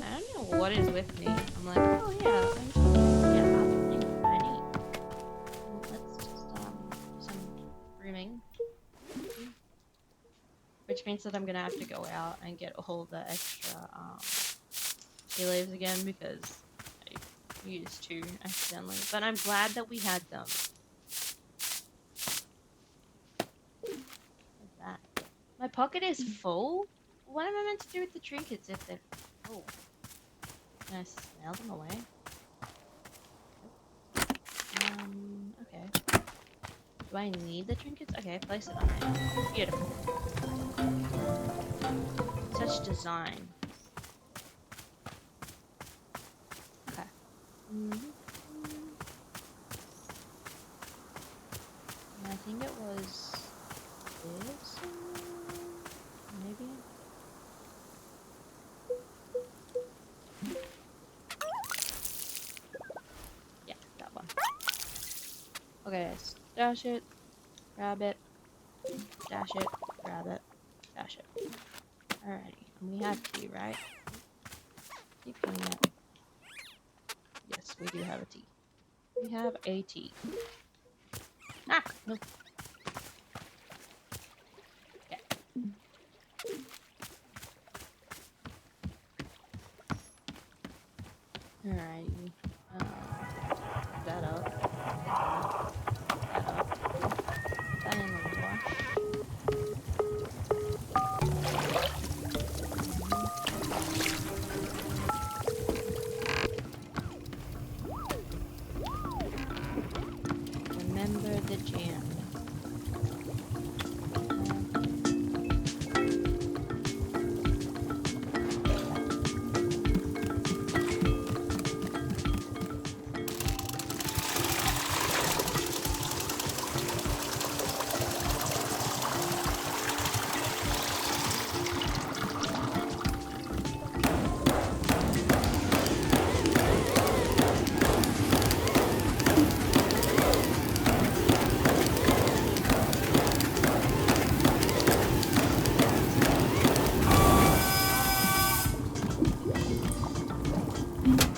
I don't know what is with me. I'm like, oh yeah, I'm just yeah, something I need. Let's just do some grooming. Which means that I'm gonna have to go out and get all the extra tea leaves again because I used two accidentally. But I'm glad that we had them. Like that. My pocket is full? What am I meant to do with the trinkets if they're full? Can I smell them away? Okay. Do I need the trinkets? Okay, place it on there. Beautiful. Such design. Okay. And I think it was this maybe? Yeah, that one. Okay, guys. Dash it. Grab it. Dash it. Grab it. Dash it. Alrighty. And we have tea, right? Keep doing that. Yes, we do have a tea. We have a tea. Ah! No. Okay. Alrighty. That up. That up. That in the wash. Remember the jam.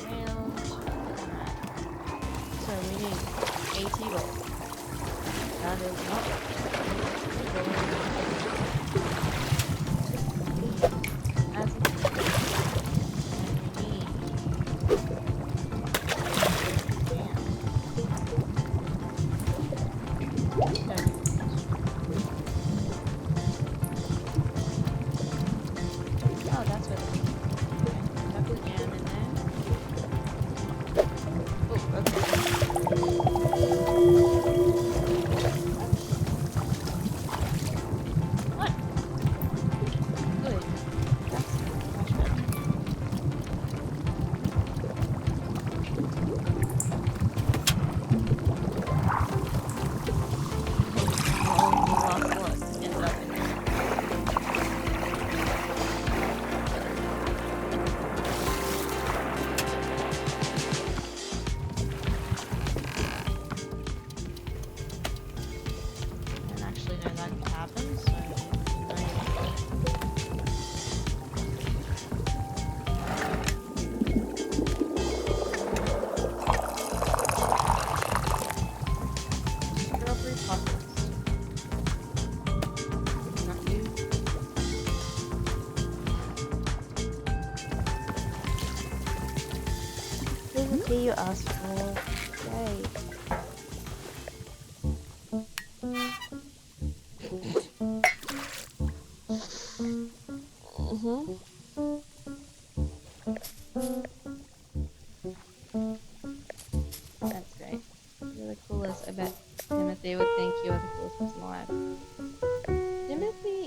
Rails. Alright. So we need 80 gold. That is not as we need. Oh, that's what it is. Okay. Chuck the jam in there. Oh, okay. What? Good. That's much better. Oh, the last one ended up in there. And actually, no, that can happen, so strawberry pockets. Not you. Here's the tea you asked for. Yay. That's great. You're the coolest. I bet Timothy would think you're the coolest person alive. Timothy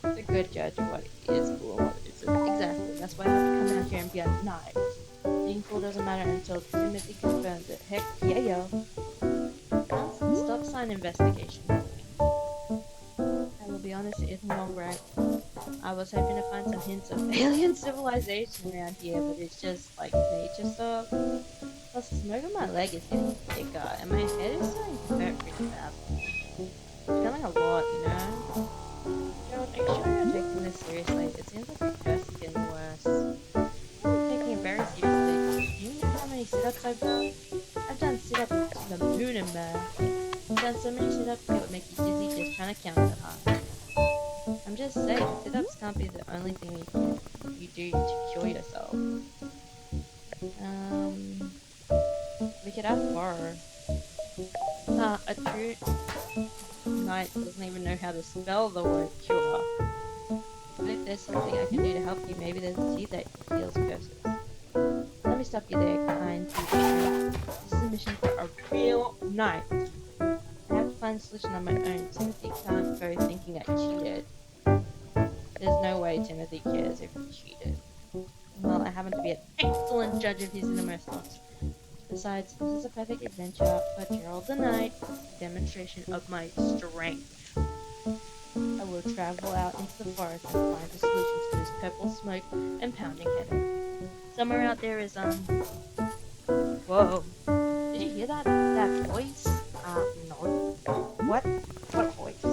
is a good judge of what is cool and what isn't. Exactly. That's why I have to come out here and be a knight. Being cool doesn't matter until Timothy confirms it. Heck yeah, yo. Stop sign investigation. I will be honest, it isn't all right. I was hoping to find some hints of alien civilization around here, but it's just like nature stuff. Plus, the smoke on my leg is getting thicker, and my head is starting to hurt pretty bad. It's feeling a lot, you know? Gerald, make sure you're taking this seriously. It seems like the curse is getting worse. I'm taking it very seriously. Do you know how many sit-ups I've done? I've done sit-ups to the moon and back. I've done so many sit-ups it would make you dizzy just trying to count that high. I'm just saying, sit-ups can't be the only thing you do to cure yourself. We could ask Borrow. A true knight doesn't even know how to spell the word cure. But if there's something I can do to help you, maybe there's a tea that heals curses. Let me stop you there, kind people. This is a mission for a real knight. I have to find a solution on my own. Timothy can't go thinking I cheated. There's no way Timothy cares if he cheated. Well, I happen to be an excellent judge of his innermost thoughts. Besides, this is a perfect adventure for Gerald the Knight, a demonstration of my strength. I will travel out into the forest and find a solution to this purple smoke and pounding headache. Somewhere out there is, Whoa. Did you hear that? That voice? No. What? What voice?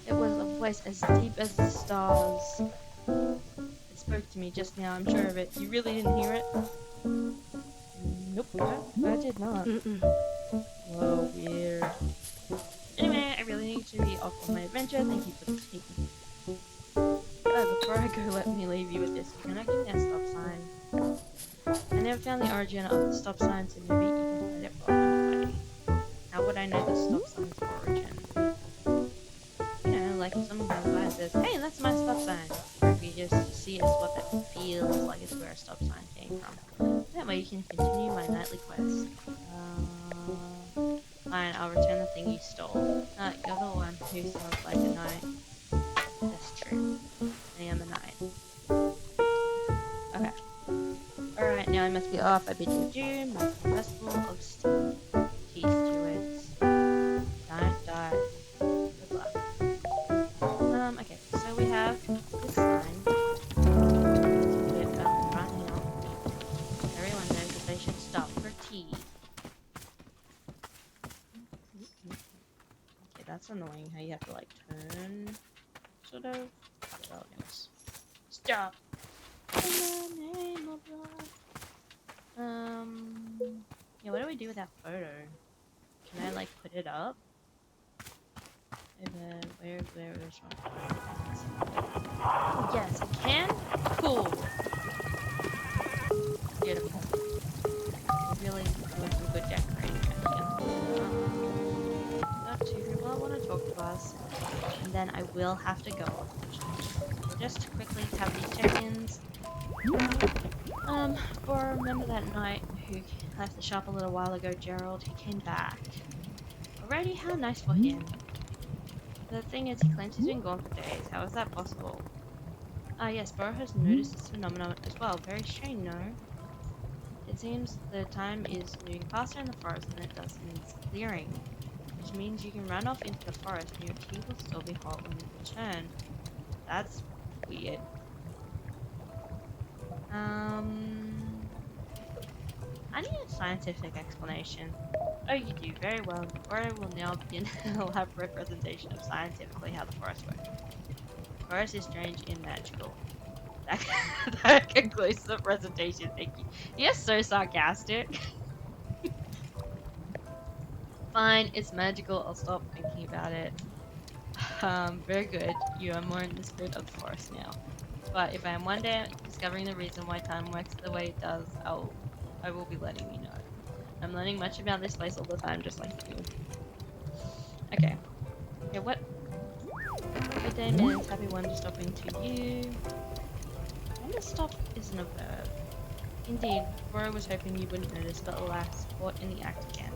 It was a voice as deep as the stars. It spoke to me just now, I'm sure of it. You really didn't hear it? Nope, I did not. Mm-mm. Whoa, weird. Anyway, I really need to be off on my adventure. Thank you for taking. Oh, before I go, let me leave you with this. You're connecting that stop sign. I never found the origin of the stop sign, so maybe you can find it while I'm away. How would I know the stop sign's origin? You know, like if someone comes by and says, "Hey, that's my stop sign," or if you just see it as what that feels like it's where a stop sign came from. That way you can continue my nightly quest. Fine, I'll return the thing you stole. You're the one who sounds like a knight. That's true. I am a knight. Okay. Alright, now I must be off. I bid you adieu. My festival of steam. Teeth to it. Don't die. Good luck. Okay, so we have this sign. Let's put it up right now. Everyone knows that they should stop for tea. Okay, that's annoying how you have to like turn, sort of. Well, anyways. Stop! In the name of love. Yeah, what do we do with that photo? Can I like put it up? Where's one? Oh, yes, I can? Cool. Beautiful. Really doing some good decorating right here. Got two people I want to talk to us, and then I will have to go, unfortunately. Just to quickly have these check-ins. Remember that night who left the shop a little while ago, Gerald? He came back. Alrighty, how nice for him. The thing is, he claims he's been gone for days. How is that possible? Ah, yes, Burrow has noticed this phenomenon as well. Very strange, no? It seems the time is moving faster in the forest than it does in this clearing, which means you can run off into the forest and your tea will still be hot when you return. That's weird. I need a scientific explanation. Oh, you do very well. Or will now begin an elaborate presentation of scientifically how the forest works. The forest is strange and magical. That, that concludes the presentation. Thank you. You're so sarcastic. Fine, it's magical. I'll stop thinking about it. Very good. You are more in the spirit of the forest now. But if I am one day discovering the reason why time works the way it does, I will be letting you know. I'm learning much about this place all the time, just like you. Okay. Okay, what? Good day, man. Happy Wanderstopping to you. Wanderstop isn't a verb. Indeed, Bora was hoping you wouldn't notice, but alas, caught in the act again.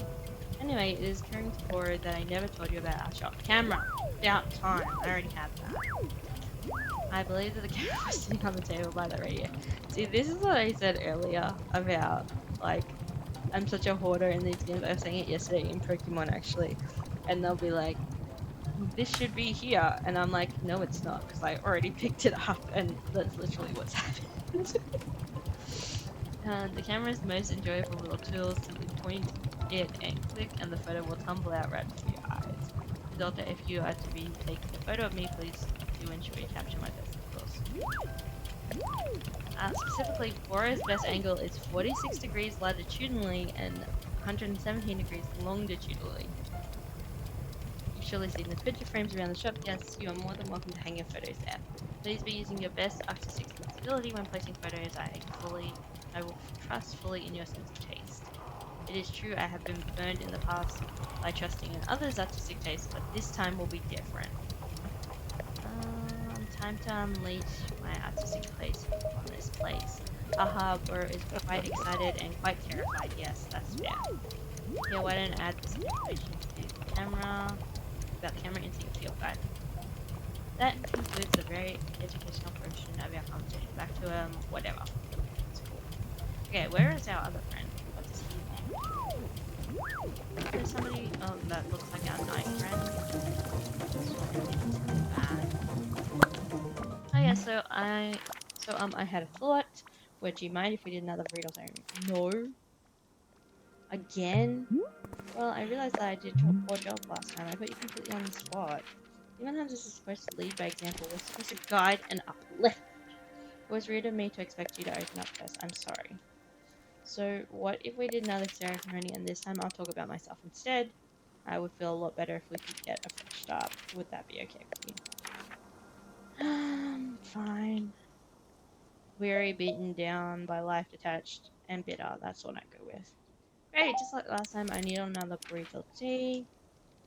Anyway, it is occurring to Bora that I never told you about our shop camera. About time. I already had that. I believe that the camera was sitting on the table by the radio. See, this is what I said earlier about, like, I'm such a hoarder in these games. I was saying it yesterday in Pokemon, actually. And they'll be like, this should be here. And I'm like, no, it's not, because I already picked it up, and that's literally what's happened. The camera's most enjoyable little tool. Simply point it and click, and the photo will tumble out right before your eyes. Delta, if you are to be taking a photo of me, please do ensure you capture my best angles. Specifically, Bora's best angle is 46 degrees latitudinally and 117 degrees longitudinally. You've surely seen the picture frames around the shop. Yes, you are more than welcome to hang your photos there. Please be using your best artistic sensibility when placing photos. I will trust fully in your sense of taste. It is true I have been burned in the past by trusting in others' artistic taste, but this time will be different. Time to unleash my artistic taste on this place. Aha, Burr is quite excited and quite terrified. Yes, that's fair. Here, why don't I add this information to the camera about the camera into your field guide. That concludes the very educational portion of our conversation. Back to whatever. It's cool. Okay, where is our other friend? What does he think? There's somebody that looks like our night friend. Oh yeah, I had a thought. Would you mind if we did another burrito ceremony? No. Again? Well, I realized that I did a poor job last time. I put you completely on the spot. Even Hunters is supposed to lead by example. We're supposed to guide and uplift. It was rude of me to expect you to open up first. I'm sorry. So, what if we did another ceremony and this time I'll talk about myself instead? I would feel a lot better if we could get a fresh start. Would that be okay with you? Fine. Weary, beaten down by life, detached, and bitter. That's what I go with. Great, just like last time, I need another burrito tea.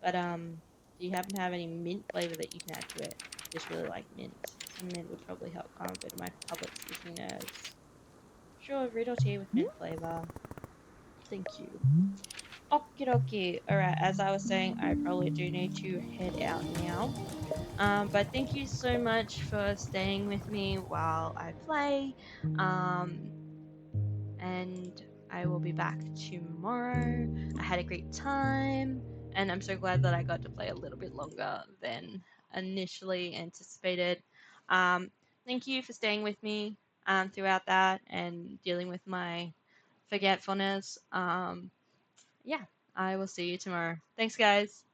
But do you happen to have any mint flavor that you can add to it? Just really like mint. Some mint would probably help calm a bit of my public speaking nerves. Sure, burrito tea with mint flavor. Thank you. Okie dokie. Alright, as I was saying, I probably do need to head out now. But thank you so much for staying with me while I play. Um, and I will be back tomorrow. I had a great time, and I'm so glad that I got to play a little bit longer than initially anticipated. Um, Thank you for staying with me throughout that and dealing with my forgetfulness. Yeah, I will see you tomorrow. Thanks, guys.